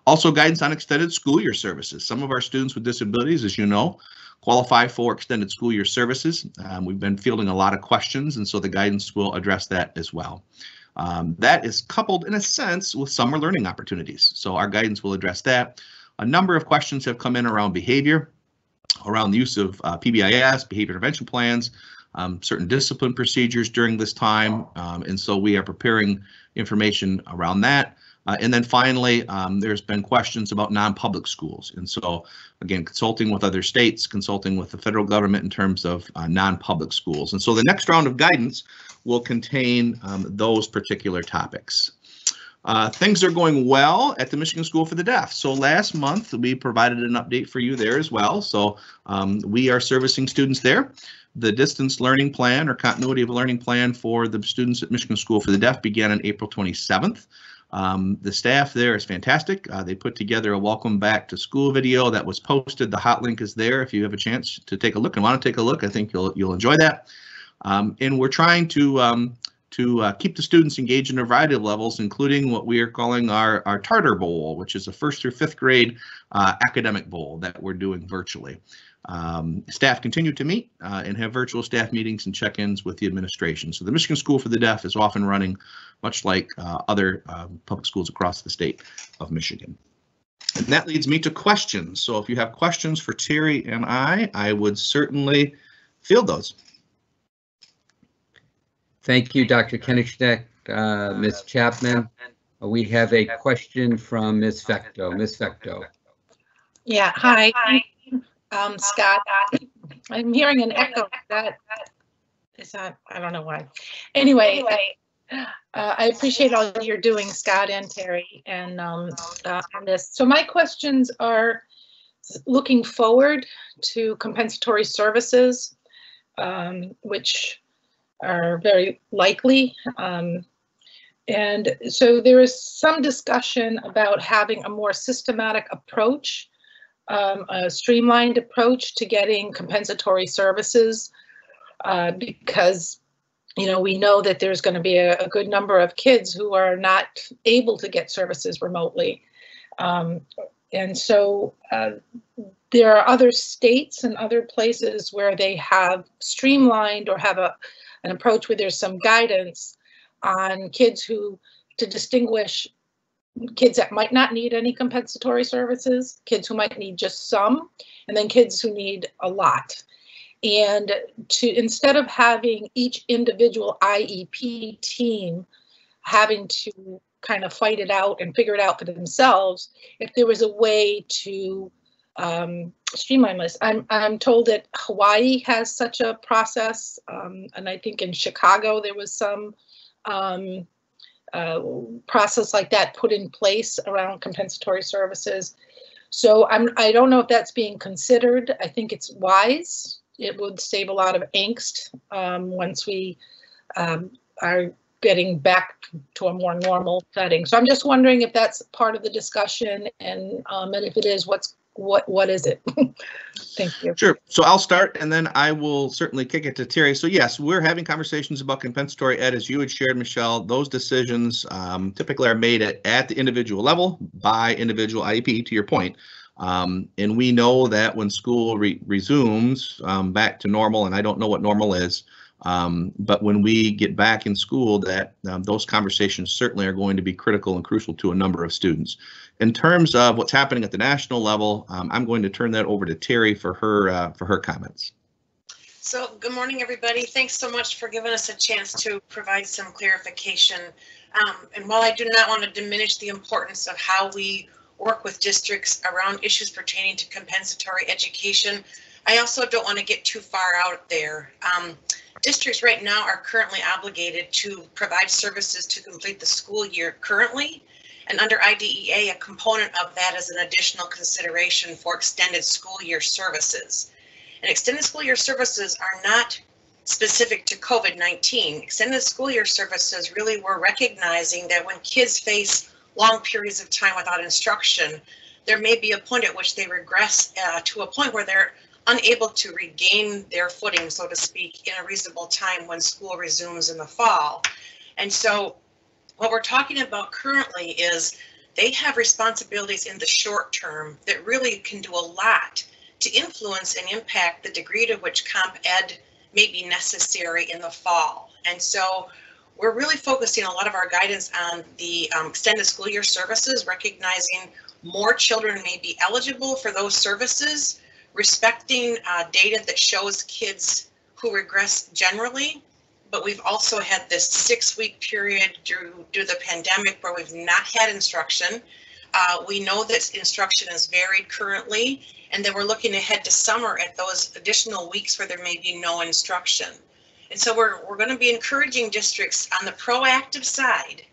Speaker 5: Also guidance on extended school year services. Some of our students with disabilities, as you know, qualify for extended school year services. We've been fielding a lot of questions, and so the guidance will address that as well. That is coupled in a sense with summer learning opportunities. So our guidance will address that. A number of questions have come in around behavior, around the use of PBIS, behavior intervention plans, certain discipline procedures during this time. And so we are preparing information around that. And then finally, there's been questions about non-public schools. And so, again, consulting with other states, consulting with the federal government in terms of non-public schools. And so the next round of guidance will contain those particular topics. Things are going well at the Michigan School for the Deaf. So last month, we provided an update for you there as well. So we are servicing students there. The distance learning plan or continuity of learning plan for the students at Michigan School for the Deaf began on April 27th. The staff there is fantastic. They put together a welcome back to school video that was posted. The hot link is there if you have a chance to take a look and want to take a look. I think you'll enjoy that. And we're trying to keep the students engaged in a variety of levels, including what we are calling our Tartar Bowl, which is a 1st through 5th grade academic bowl that we're doing virtually. Staff continue to meet and have virtual staff meetings and check-ins with the administration. So the Michigan School for the Deaf is off and running, much like other public schools across the state of Michigan. And that leads me to questions. So if you have questions for Terry and I would certainly field those.
Speaker 2: Thank you, Dr. Kenigstedt, Ms. Chapman. We have a question from Ms. Fecto. Ms. Fecto.
Speaker 11: Yeah, hi. Scott, I'm hearing an echo. That is not, I don't know why. Anyway, I appreciate all you're doing, Scott and Terry, and on this. So my questions are looking forward to compensatory services, which are very likely. And so there is some discussion about having a more systematic approach, a streamlined approach to getting compensatory services, because, you know, we know that there's going to be a good number of kids who are not able to get services remotely. And so there are other states and other places where they have streamlined or have an approach where there's some guidance on kids to distinguish kids that might not need any compensatory services, kids who might need just some, and then kids who need a lot. And instead of having each individual IEP team having to kind of fight it out and figure it out for themselves, if there was a way to streamline this. I'm told that Hawaii has such a process, and I think in Chicago there was some process like that put in place around compensatory services. So I don't know if that's being considered. I think it's wise. It would save a lot of angst once we are getting back to a more normal setting. So I'm just wondering if that's part of the discussion, and if it is, what is it? Thank you.
Speaker 5: Sure. So I'll start, and then I will certainly kick it to Terry. So yes, we're having conversations about compensatory ed, as you had shared, Michelle. Those decisions typically are made at the individual level by individual IEP, to your point. And we know that when school resumes back to normal, and I don't know what normal is, but when we get back in school, that those conversations certainly are going to be critical and crucial to a number of students. In terms of what's happening at the national level, I'm going to turn that over to Terry for her comments.
Speaker 12: So good morning, everybody. Thanks so much for giving us a chance to provide some clarification. And while I do not want to diminish the importance of how we work with districts around issues pertaining to compensatory education, I also don't want to get too far out there. Districts right now are currently obligated to provide services to complete the school year currently. And under IDEA, a component of that is an additional consideration for extended school year services. And extended school year services are not specific to COVID-19. Extended school year services really were recognizing that when kids face long periods of time without instruction, there may be a point at which they regress to a point where they're unable to regain their footing, so to speak, in a reasonable time when school resumes in the fall. And so what we're talking about currently is they have responsibilities in the short term that really can do a lot to influence and impact the degree to which comp ed may be necessary in the fall. And so we're really focusing a lot of our guidance on the extended school year services, recognizing more children may be eligible for those services, respecting data that shows kids who regress generally but we've also had this 6-week period due to the pandemic where we've not had instruction. We know that instruction is varied currently, and that we're looking ahead to summer at those additional weeks where there may be no instruction. And so we're going to be encouraging districts on the proactive side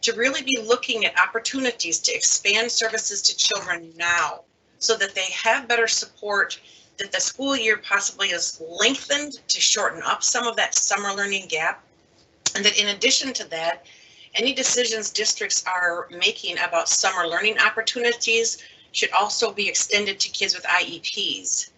Speaker 12: to really be looking at opportunities to expand services to children now so that they have better support, that the school year possibly is lengthened to shorten up some of that summer learning gap, and that in addition to that, any decisions districts are making about summer learning opportunities should also be extended to kids with IEPs.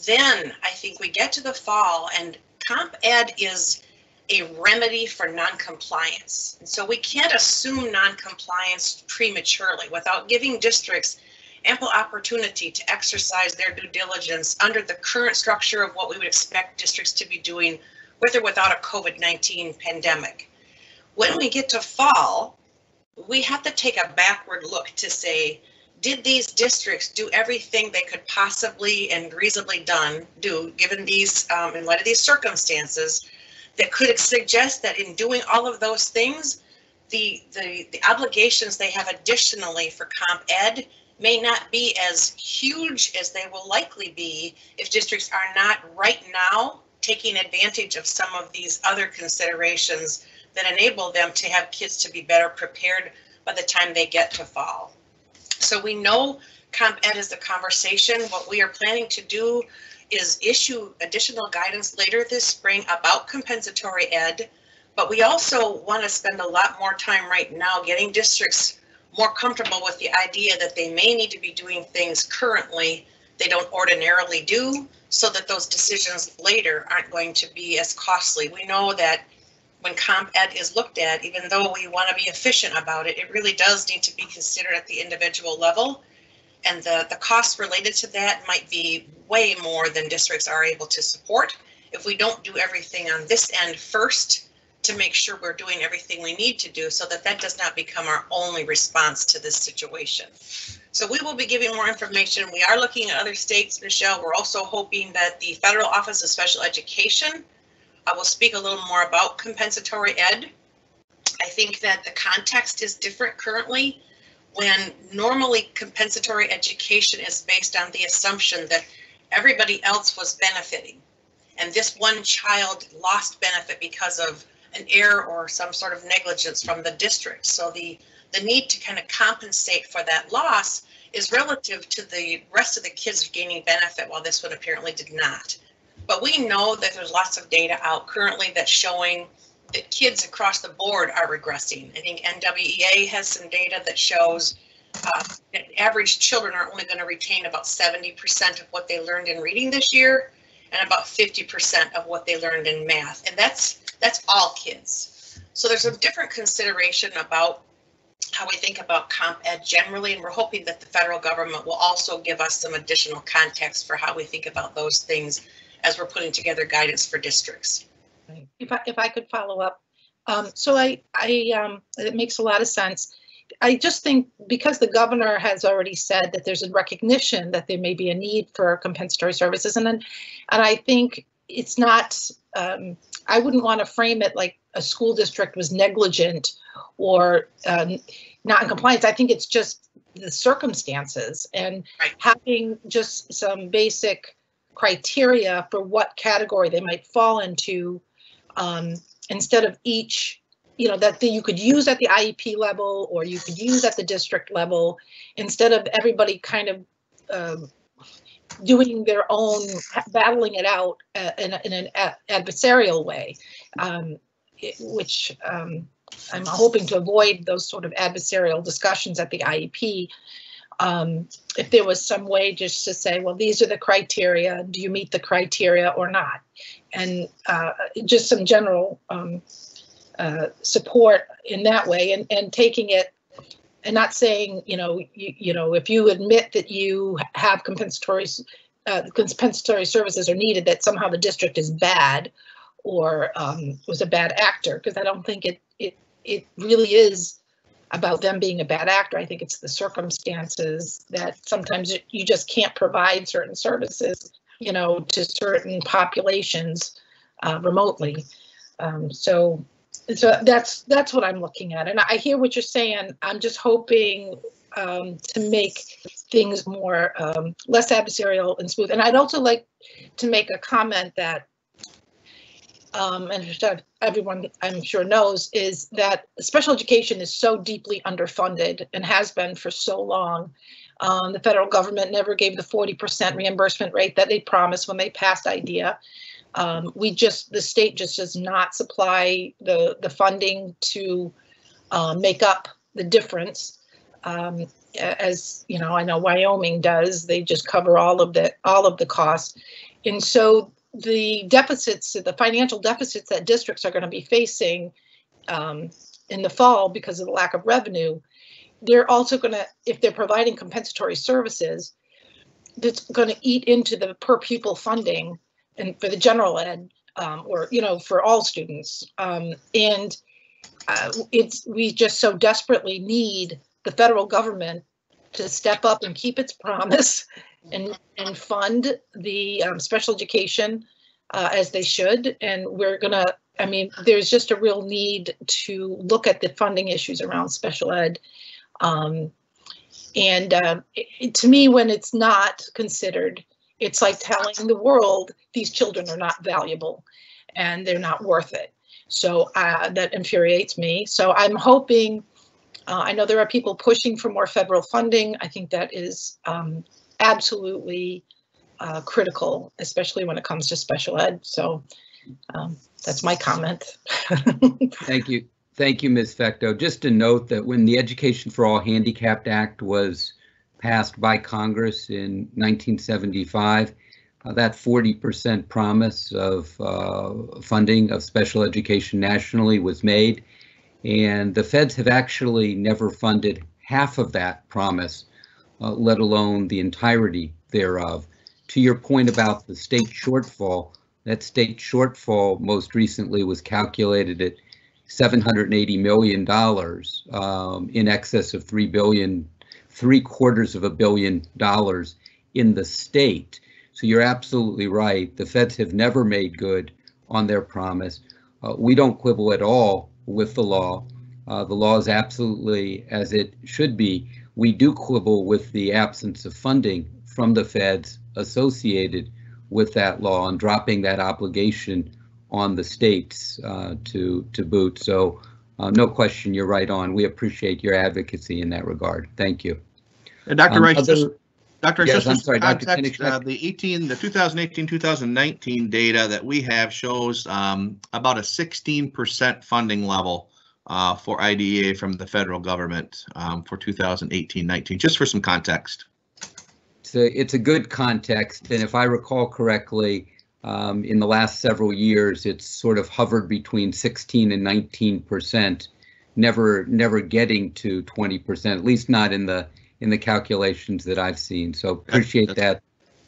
Speaker 12: Then I think we get to the fall and Comp Ed is a remedy for non-compliance. And so we can't assume non-compliance prematurely without giving districts ample opportunity to exercise their due diligence under the current structure of what we would expect districts to be doing with or without a COVID-19 pandemic. When we get to fall, we have to take a backward look to say, did these districts do everything they could possibly and reasonably do given these, in light of these circumstances, that could suggest that in doing all of those things, the obligations they have additionally for Comp Ed may not be as huge as they will likely be if districts are not right now taking advantage of some of these other considerations that enable them to have kids to be better prepared by the time they get to fall. So we know Comp Ed is the conversation. What we are planning to do is issue additional guidance later this spring about compensatory ed, but we also want to spend a lot more time right now getting districts more comfortable with the idea that they may need to be doing things currently they don't ordinarily do, so that those decisions later aren't going to be as costly. We know that when Comp Ed is looked at, even though we want to be efficient about it, it really does need to be considered at the individual level. And the costs related to that might be way more than districts are able to support if we don't do everything on this end first to make sure we're doing everything we need to do so that that does not become our only response to this situation. So we will be giving more information. We are looking at other states, Michelle. We're also hoping that the Federal Office of Special Education will speak a little more about compensatory ed. I think that the context is different currently when normally compensatory education is based on the assumption that everybody else was benefiting and this one child lost benefit because of an error or some sort of negligence from the district. So the need to kind of compensate for that loss is relative to the rest of the kids gaining benefit, while this one apparently did not. But we know that there's lots of data out currently that's showing that kids across the board are regressing. I think NWEA has some data that shows that average children are only going to retain about 70% of what they learned in reading this year and about 50% of what they learned in math. And that's all kids. So there's a different consideration about how we think about Comp Ed generally, and we're hoping that the federal government will also give us some additional context for how we think about those things as we're putting together guidance for districts.
Speaker 11: If I could follow up. So it makes a lot of sense. I just think because the governor has already said that there's a recognition that there may be a need for compensatory services, and I think it's not, I wouldn't want to frame it like a school district was negligent or not in compliance. I think it's just the circumstances and having just some basic criteria for what category they might fall into, instead of each, that you could use at the IEP level or you could use at the district level, instead of everybody kind of doing their own, battling it out in an adversarial way, which I'm hoping to avoid those sort of adversarial discussions at the IEP. If there was some way just to say, well, these are the criteria, do you meet the criteria or not? And just some general support in that way, and taking it and not saying, if you admit that you have compensatory services are needed, that somehow the district is bad or was a bad actor, because I don't think it really is about them being a bad actor. I think it's the circumstances that sometimes you just can't provide certain services, to certain populations remotely. So that's what I'm looking at. And I hear what you're saying. I'm just hoping to make things more less adversarial and smooth. And I'd also like to make a comment that, and everyone I'm sure knows, is that special education is so deeply underfunded and has been for so long. The federal government never gave the 40% reimbursement rate that they promised when they passed IDEA. The state just does not supply the funding to make up the difference. As you know, I know Wyoming does. They just cover all of the costs, and so the deficits, the financial deficits that districts are going to be facing in the fall because of the lack of revenue, they're also going to, if they're providing compensatory services, that's going to eat into the per pupil funding and for the general ed, or for all students, we just so desperately need the federal government to step up and keep its promise and fund the special education as they should. And there's just a real need to look at the funding issues around special ed. To me, when it's not considered, it's like telling the world these children are not valuable and they're not worth it. So that infuriates me. So I'm hoping, I know there are people pushing for more federal funding. I think that is absolutely critical, especially when it comes to special ed. So that's my comment.
Speaker 2: Thank you. Thank you, Ms. Fecto. Just to note that when the Education for All Handicapped Act was passed by Congress in 1975, that 40% promise of funding of special education nationally was made, and the feds have actually never funded half of that promise, let alone the entirety thereof. To your point about the state shortfall, that state shortfall most recently was calculated at $780 million, in excess of $3 billion, $750 million in the state. So you're absolutely right. The feds have never made good on their promise. We don't quibble at all with the law. The law is absolutely as it should be. We do quibble with the absence of funding from the feds associated with that law and dropping that obligation on the states to boot. So no question, you're right on. We appreciate your advocacy in that regard. Thank you.
Speaker 5: And Dr. Rice,
Speaker 2: Dr.
Speaker 5: Yes, I'm
Speaker 2: sorry, Dr. Kinnick.
Speaker 5: The 2018-2019 data that we have shows about a 16% funding level for IDEA from the federal government for 2018-19, just for some context.
Speaker 2: So it's a good context, and if I recall correctly, in the last several years, it's sort of hovered between 16 and 19%, never getting to 20%, at least not in the calculations that I've seen. So appreciate that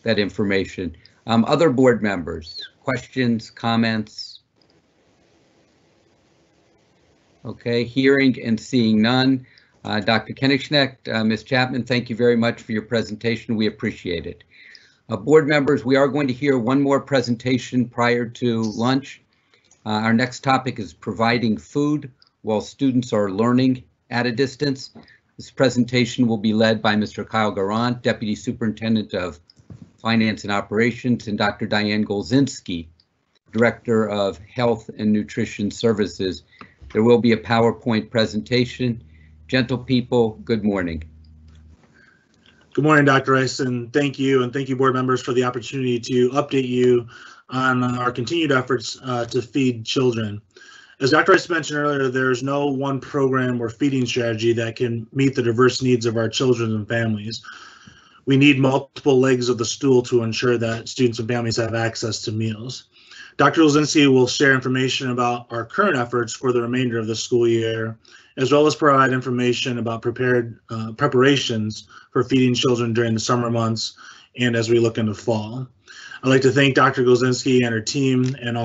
Speaker 2: information. Other board members, questions, comments? Okay, hearing and seeing none. Dr. Kennischneck, Ms. Chapman, thank you very much for your presentation. We appreciate it. Board members, we are going to hear one more presentation prior to lunch. Our next topic is providing food while students are learning at a distance. This presentation will be led by Mr. Kyle Garant, Deputy Superintendent of Finance and Operations, and Dr. Diane Golzinski, Director of Health and Nutrition Services. There will be a PowerPoint presentation. Gentle people, good morning.
Speaker 13: Good morning, Dr. Rice, and thank you board members for the opportunity to update you on our continued efforts to feed children. As Dr. Rice mentioned earlier, there is no one program or feeding strategy that can meet the diverse needs of our children and families. We need multiple legs of the stool to ensure that students and families have access to meals. Dr. Golzinski will share information about our current efforts for the remainder of the school year, as well as provide information about preparations for feeding children during the summer months and as we look into fall. I'd like to thank Dr. Golzinski and her team and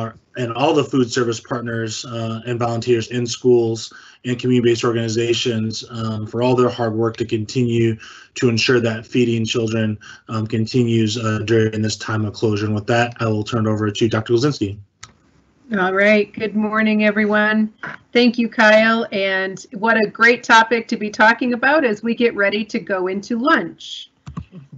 Speaker 13: all the food service partners and volunteers in schools and community-based organizations for all their hard work to continue to ensure that feeding children continues during this time of closure. And with that, I will turn it over to Dr. Golzinski.
Speaker 14: All right, good morning, everyone. Thank you, Kyle, and what a great topic to be talking about as we get ready to go into lunch.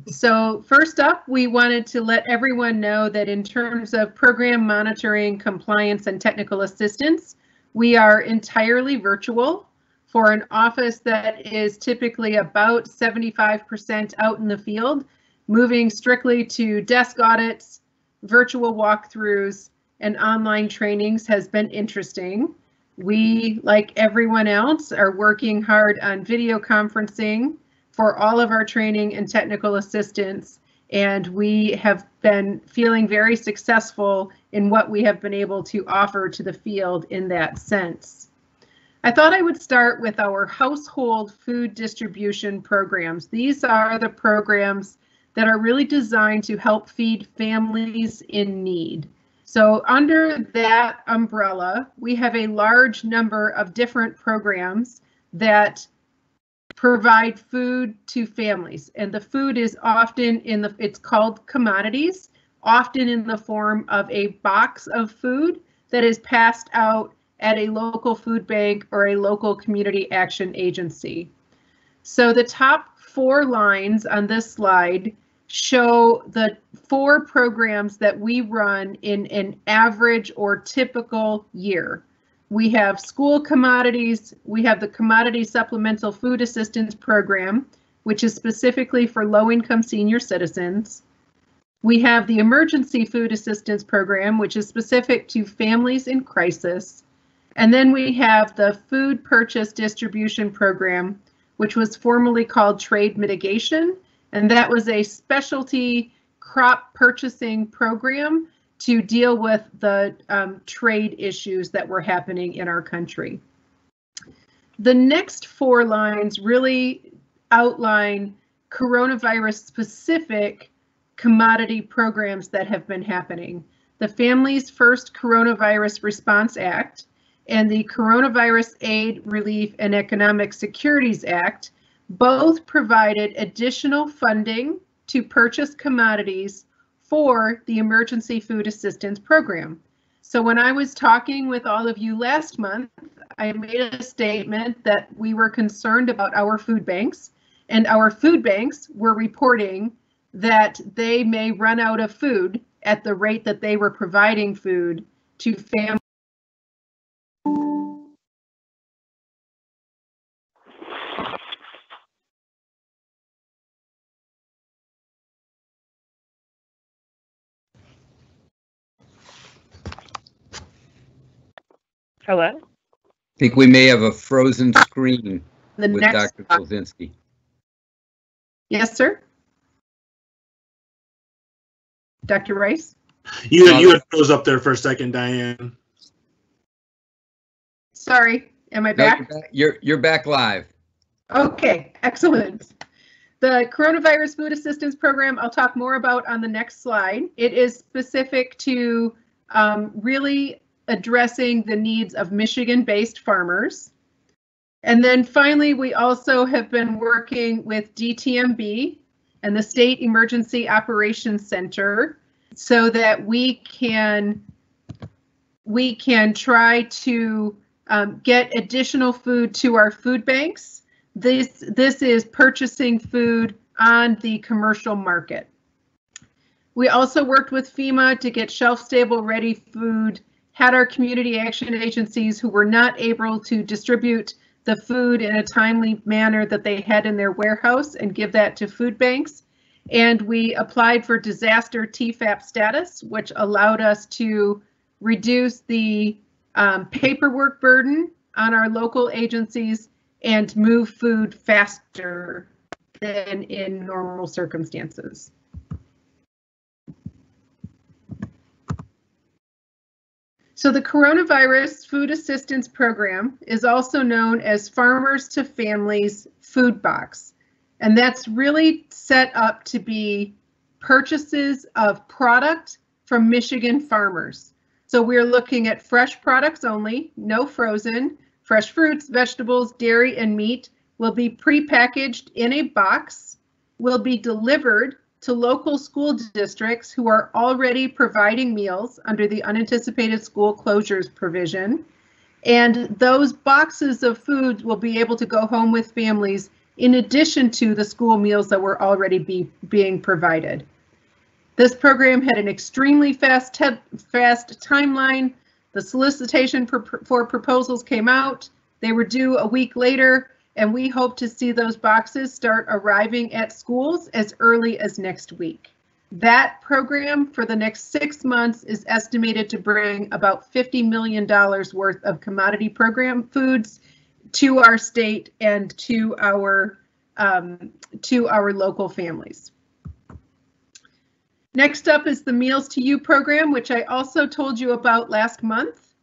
Speaker 14: So first up, we wanted to let everyone know that in terms of program monitoring, compliance, and technical assistance, we are entirely virtual for an office that is typically about 75% out in the field, moving strictly to desk audits, virtual walkthroughs, and online trainings has been interesting. We, like everyone else, are working hard on video conferencing for all of our training and technical assistance, and we have been feeling very successful in what we have been able to offer to the field in that sense. I thought I would start with our household food distribution programs. These are the programs that are really designed to help feed families in need. So under that umbrella, we have a large number of different programs that provide food to families, and the food is often it's called commodities, often in the form of a box of food that is passed out at a local food bank or a local community action agency. So the top 4 lines on this slide show the 4 programs that we run in an average or typical year. We have school commodities, we have the Commodity Supplemental Food Assistance Program, which is specifically for low-income senior citizens. We have the Emergency Food Assistance Program, which is specific to families in crisis. And then we have the Food Purchase Distribution Program, which was formerly called Trade Mitigation, and that was a specialty crop purchasing program to deal with the trade issues that were happening in our country. The next 4 lines really outline coronavirus-specific commodity programs that have been happening. The Families First Coronavirus Response Act and the Coronavirus Aid, Relief, and Economic Securities Act both provided additional funding to purchase commodities for the Emergency Food Assistance Program. So when I was talking with all of you last month, I made a statement that we were concerned about our food banks, and our food banks were reporting that they may run out of food at the rate that they were providing food to families.
Speaker 1: Hello?
Speaker 2: I think we may have a frozen screen
Speaker 14: The
Speaker 2: with
Speaker 14: next
Speaker 2: Dr. Kolzinski.
Speaker 14: Yes, sir. Dr. Rice?
Speaker 13: You had froze up there for a second, Diane.
Speaker 14: Sorry, am I back?
Speaker 2: No, you're back live.
Speaker 14: Okay, excellent. The Coronavirus Food Assistance Program, I'll talk more about on the next slide. It is specific to really addressing the needs of Michigan-based farmers. And then finally, we also have been working with DTMB and the State Emergency Operations Center so that we can try to get additional food to our food banks. This is purchasing food on the commercial market. We also worked with FEMA to get shelf-stable ready food, had our community action agencies who were not able to distribute the food in a timely manner that they had in their warehouse and give that to food banks. And we applied for disaster TFAP status, which allowed us to reduce the paperwork burden on our local agencies and move food faster than in normal circumstances. So the Coronavirus Food Assistance Program is also known as Farmers to Families Food Box. And that's really set up to be purchases of product from Michigan farmers. So we're looking at fresh products only, no frozen. Fresh fruits, vegetables, dairy, and meat will be prepackaged in a box, will be delivered to local school districts who are already providing meals under the unanticipated school closures provision. And those boxes of food will be able to go home with families in addition to the school meals that were already being provided. This program had an extremely fast timeline. The solicitation for proposals came out. They were due a week later, and we hope to see those boxes start arriving at schools as early as next week. That program for the next 6 months is estimated to bring about $50 million worth of commodity program foods to our state and to our local families. Next up is the Meals to You program, which I also told you about last month.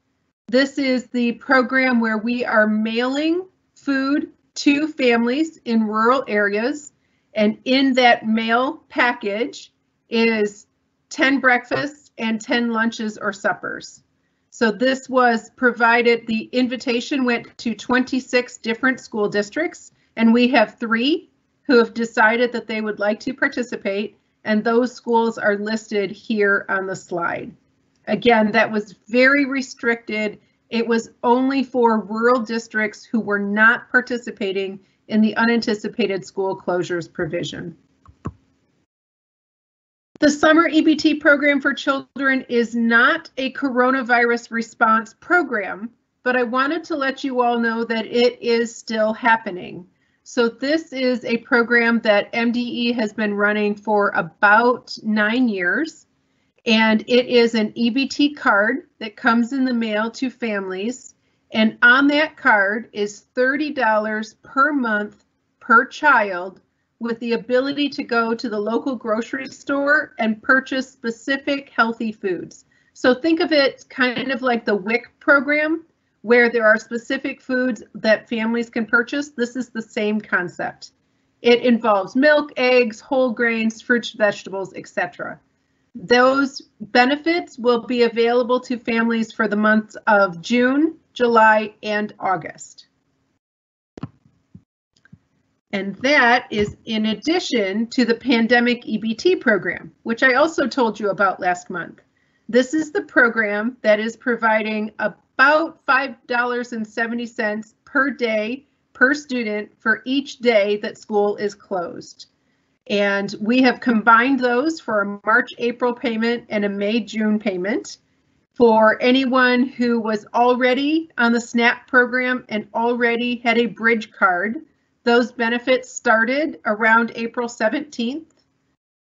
Speaker 14: This is the program where we are mailing food to families in rural areas, and in that mail package is 10 breakfasts and 10 lunches or suppers. So this was provided, the invitation went to 26 different school districts, and we have 3 who have decided that they would like to participate, and those schools are listed here on the slide. Again, that was very restricted. It was only for rural districts who were not participating in the unanticipated school closures provision. The summer EBT program for children is not a coronavirus response program, but I wanted to let you all know that it is still happening. So this is a program that MDE has been running for about 9 years, and it is an EBT card that comes in the mail to families, and on that card is $30 per month per child, with the ability to go to the local grocery store and purchase specific healthy foods. So think of it kind of like the WIC program, where there are specific foods that families can purchase. This is the same concept. It involves milk, eggs, whole grains, fruits, vegetables, etc. Those benefits will be available to families for the months of June, July, and August. And that is in addition to the pandemic EBT program, which I also told you about last month. This is the program that is providing about $5.70 per day per student for each day that school is closed. And we have combined those for a March-April payment and a May-June payment. For anyone who was already on the SNAP program and already had a bridge card, those benefits started around April 17th.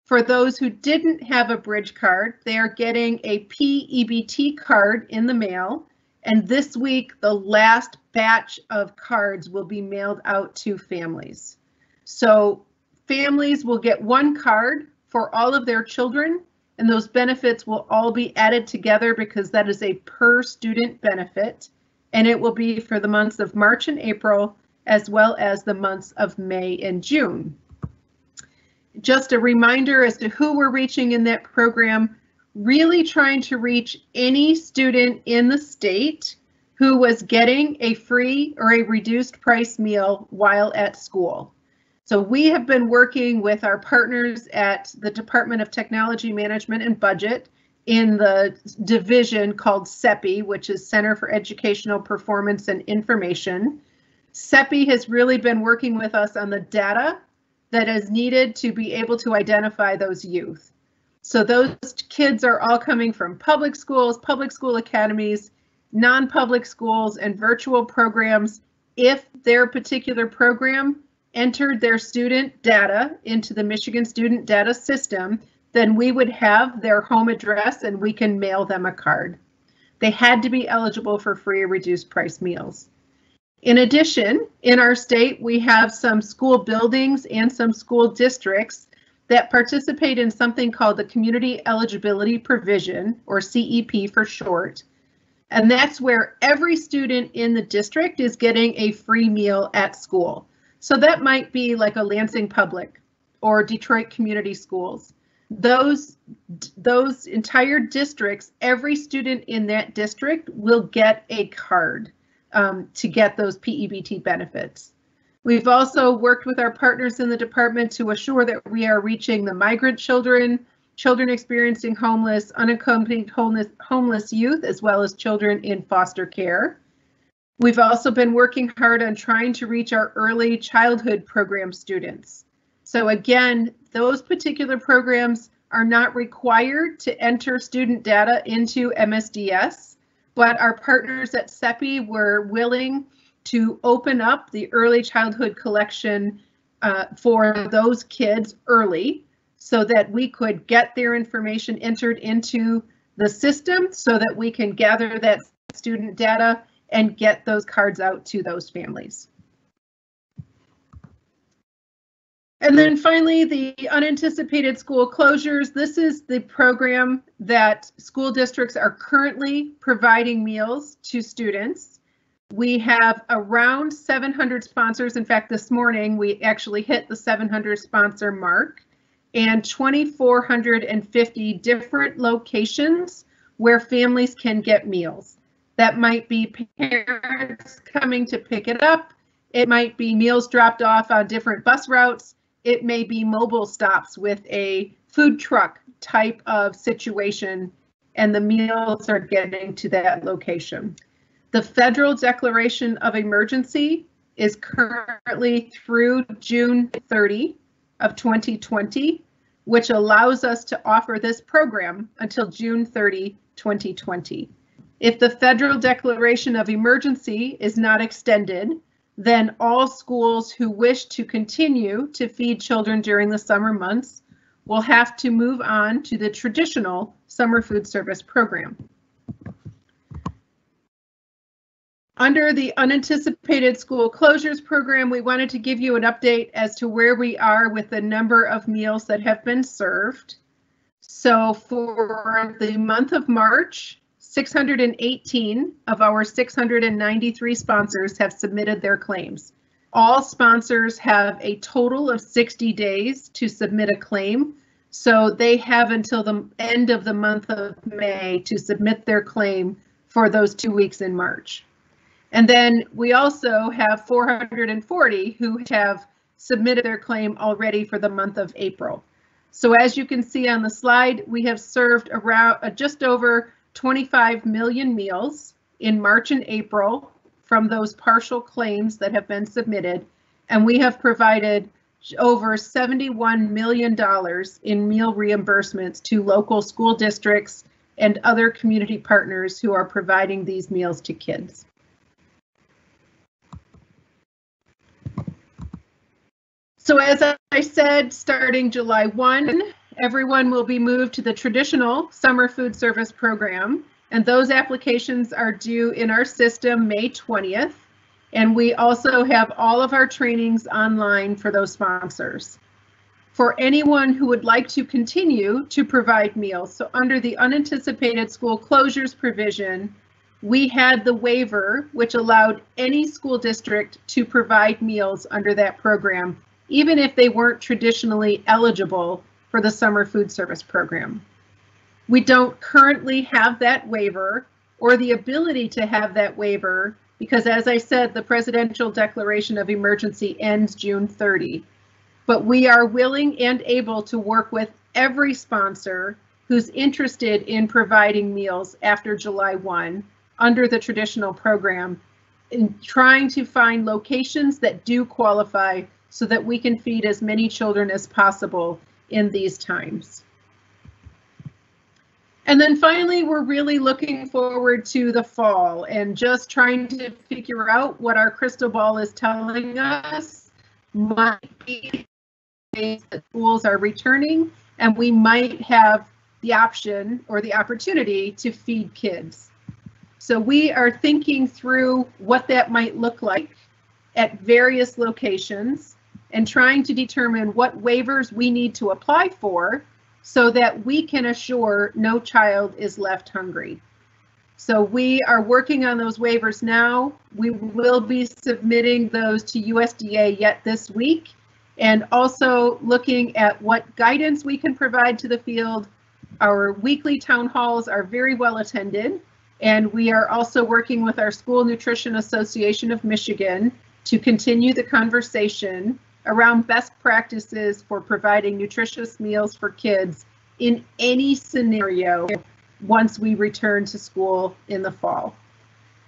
Speaker 14: For those who didn't have a bridge card, they are getting a PEBT card in the mail. And this week, the last batch of cards will be mailed out to families. So families will get one card for all of their children, and those benefits will all be added together because that is a per student benefit. And it will be for the months of March and April, as well as the months of May and June. Just a reminder as to who we're reaching in that program, really trying to reach any student in the state who was getting a free or a reduced price meal while at school. So we have been working with our partners at the Department of Technology Management and Budget in the division called CEPI, which is Center for Educational Performance and Information. CEPI has really been working with us on the data that is needed to be able to identify those youth. So those kids are all coming from public schools, public school academies, non-public schools, and virtual programs. If their particular program entered their student data into the Michigan Student Data System, then we would have their home address and we can mail them a card. They had to be eligible for free or reduced price meals. In addition, in our state, we have some school buildings and some school districts that participate in something called the Community Eligibility Provision, or CEP for short. And that's where every student in the district is getting a free meal at school. So that might be like a Lansing Public or Detroit Community Schools. Those entire districts, every student in that district will get a card to get those PEBT benefits. We've also worked with our partners in the department to assure that we are reaching the migrant children, children experiencing homeless, unaccompanied homeless youth, as well as children in foster care. We've also been working hard on trying to reach our early childhood program students. So again, those particular programs are not required to enter student data into MSDS, but our partners at CEPI were willing to open up the early childhood collection for those kids early so that we could get their information entered into the system so that we can gather that student data and get those cards out to those families. And then finally, the unanticipated school closures. This is the program that school districts are currently providing meals to students. We have around 700 sponsors. In fact, this morning we actually hit the 700 sponsor mark, and 2,450 different locations where families can get meals. That might be parents coming to pick it up. It might be meals dropped off on different bus routes. It may be mobile stops with a food truck type of situation, and the meals are getting to that location. The federal declaration of emergency is currently through June 30 of 2020, which allows us to offer this program until June 30, 2020. If the federal declaration of emergency is not extended, then all schools who wish to continue to feed children during the summer months will have to move on to the traditional summer food service program. Under the unanticipated school closures program, we wanted to give you an update as to where we are with the number of meals that have been served. So for the month of March, 618 of our 693 sponsors have submitted their claims. All sponsors have a total of 60 days to submit a claim. So they have until the end of the month of May to submit their claim for those 2 weeks in March. And then we also have 440 who have submitted their claim already for the month of April. So as you can see on the slide, we have served around just over 25 million meals in March and April from those partial claims that have been submitted. And we have provided over $71 million in meal reimbursements to local school districts and other community partners who are providing these meals to kids. So as I said, starting July 1, everyone will be moved to the traditional summer food service program, and those applications are due in our system May 20th. And we also have all of our trainings online for those sponsors. For anyone who would like to continue to provide meals, so under the unanticipated school closures provision, we had the waiver which allowed any school district to provide meals under that program, even if they weren't traditionally eligible for the summer food service program. We don't currently have that waiver or the ability to have that waiver because, as I said, the presidential declaration of emergency ends June 30. But we are willing and able to work with every sponsor who's interested in providing meals after July 1 under the traditional program, in trying to find locations that do qualify so that we can feed as many children as possible in these times. And then finally, we're really looking forward to the fall and just trying to figure out what our crystal ball is telling us. Might be that schools are returning and we might have the option or the opportunity to feed kids. So we are thinking through what that might look like at various locations and trying to determine what waivers we need to apply for so that we can assure no child is left hungry. So we are working on those waivers now. We will be submitting those to USDA yet this week, and also looking at what guidance we can provide to the field. Our weekly town halls are very well attended, and we are also working with our School Nutrition Association of Michigan to continue the conversation around best practices for providing nutritious meals for kids in any scenario once we return to school in the fall.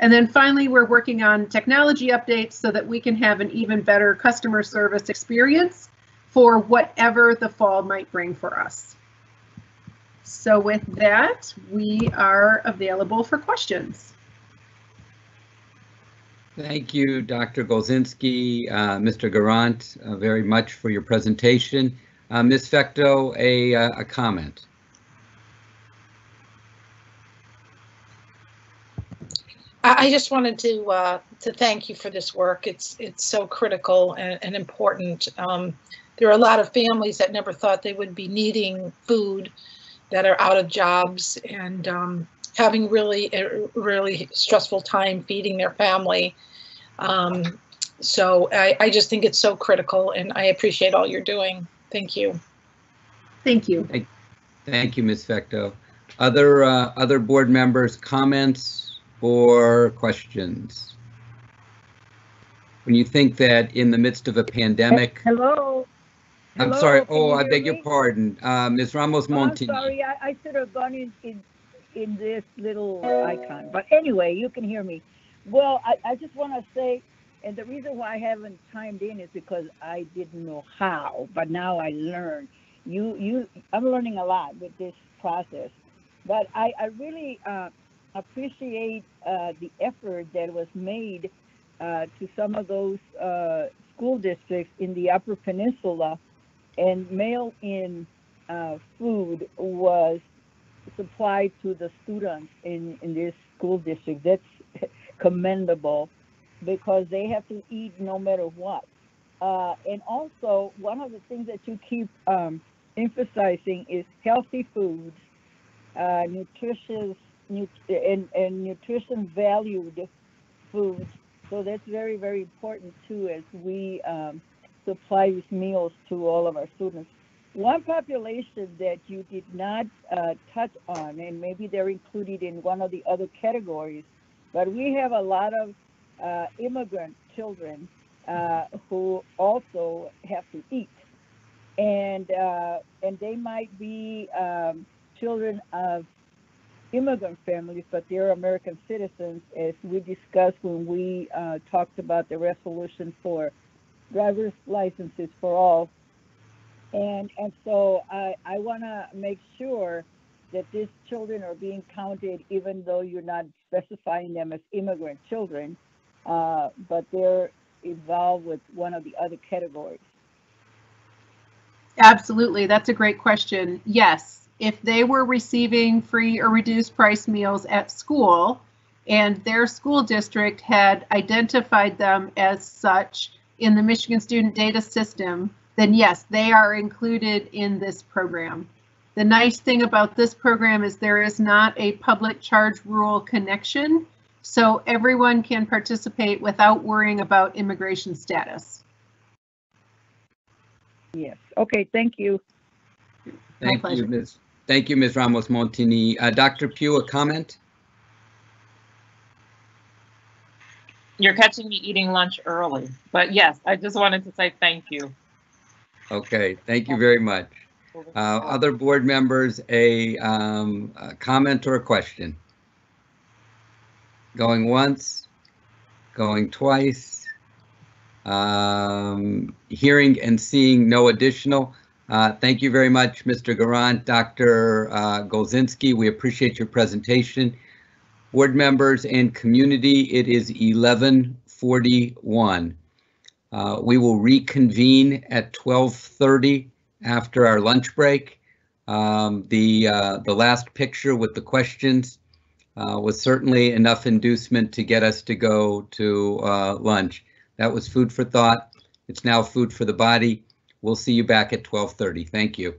Speaker 14: And then finally, we're working on technology updates so that we can have an even better customer service experience for whatever the fall might bring for us. So with that, we are available for questions.
Speaker 2: Thank you, Dr. Golzinski, Mr. Garant, very much for your presentation. Ms. Fecto, a comment.
Speaker 11: I just wanted to thank you for this work. It's so critical and important. There are a lot of families that never thought they would be needing food, that are out of jobs and having really stressful time feeding their family. So I just think it's so critical, and I appreciate all you're doing. Thank you.
Speaker 14: Thank you.
Speaker 2: Thank you, Ms. Fecto. Other board members, comments or questions? When you think that in the midst of a pandemic.
Speaker 15: Hello.
Speaker 2: I'm sorry. Oh, I beg your pardon. Ms. Ramos Montini.
Speaker 15: I'm sorry. I should have gone in this little icon. But anyway, you can hear me. Well, I just want to say, and the reason why I haven't chimed in is because I didn't know how, but now I learned. I'm learning a lot with this process. But I really appreciate the effort that was made to some of those school districts in the Upper Peninsula, and mail-in food was supplied to the students in this school district. That's commendable because they have to eat no matter what. And also, one of the things that you keep emphasizing is healthy foods, nutritious and nutrition valued foods. So that's very, very important too, as we supply these meals to all of our students. One population that you did not touch on, and maybe they're included in one of the other categories, but we have a lot of immigrant children who also have to eat, and they might be children of immigrant families, but they're American citizens, as we discussed when we talked about the resolution for driver's licenses for all. And so I want to make sure that these children are being counted, even though you're not specifying them as immigrant children, but they're involved with one of the other categories.
Speaker 14: Absolutely, that's a great question. Yes, if they were receiving free or reduced price meals at school and their school district had identified them as such in the Michigan Student Data System, then yes, they are included in this program. The nice thing about this program is there is not a public charge rule connection, so everyone can participate without worrying about immigration status.
Speaker 15: Yes, okay, thank you.
Speaker 2: Thank you, Ms. Ramos Montini. Dr. Pugh, a comment?
Speaker 3: You're catching me eating lunch early, but yes, I just wanted to say thank you.
Speaker 2: Okay, thank you very much. Other board members, a comment or a question? Going once, going twice, hearing and seeing no additional. Thank you very much, Mr. Garant, Dr. Golzinski. We appreciate your presentation. Board members and community, it is 11:41. We will reconvene at 12:30 after our lunch break. The last picture with the questions was certainly enough inducement to get us to go to lunch. That was food for thought. It's now food for the body. We'll see you back at 12:30. Thank you.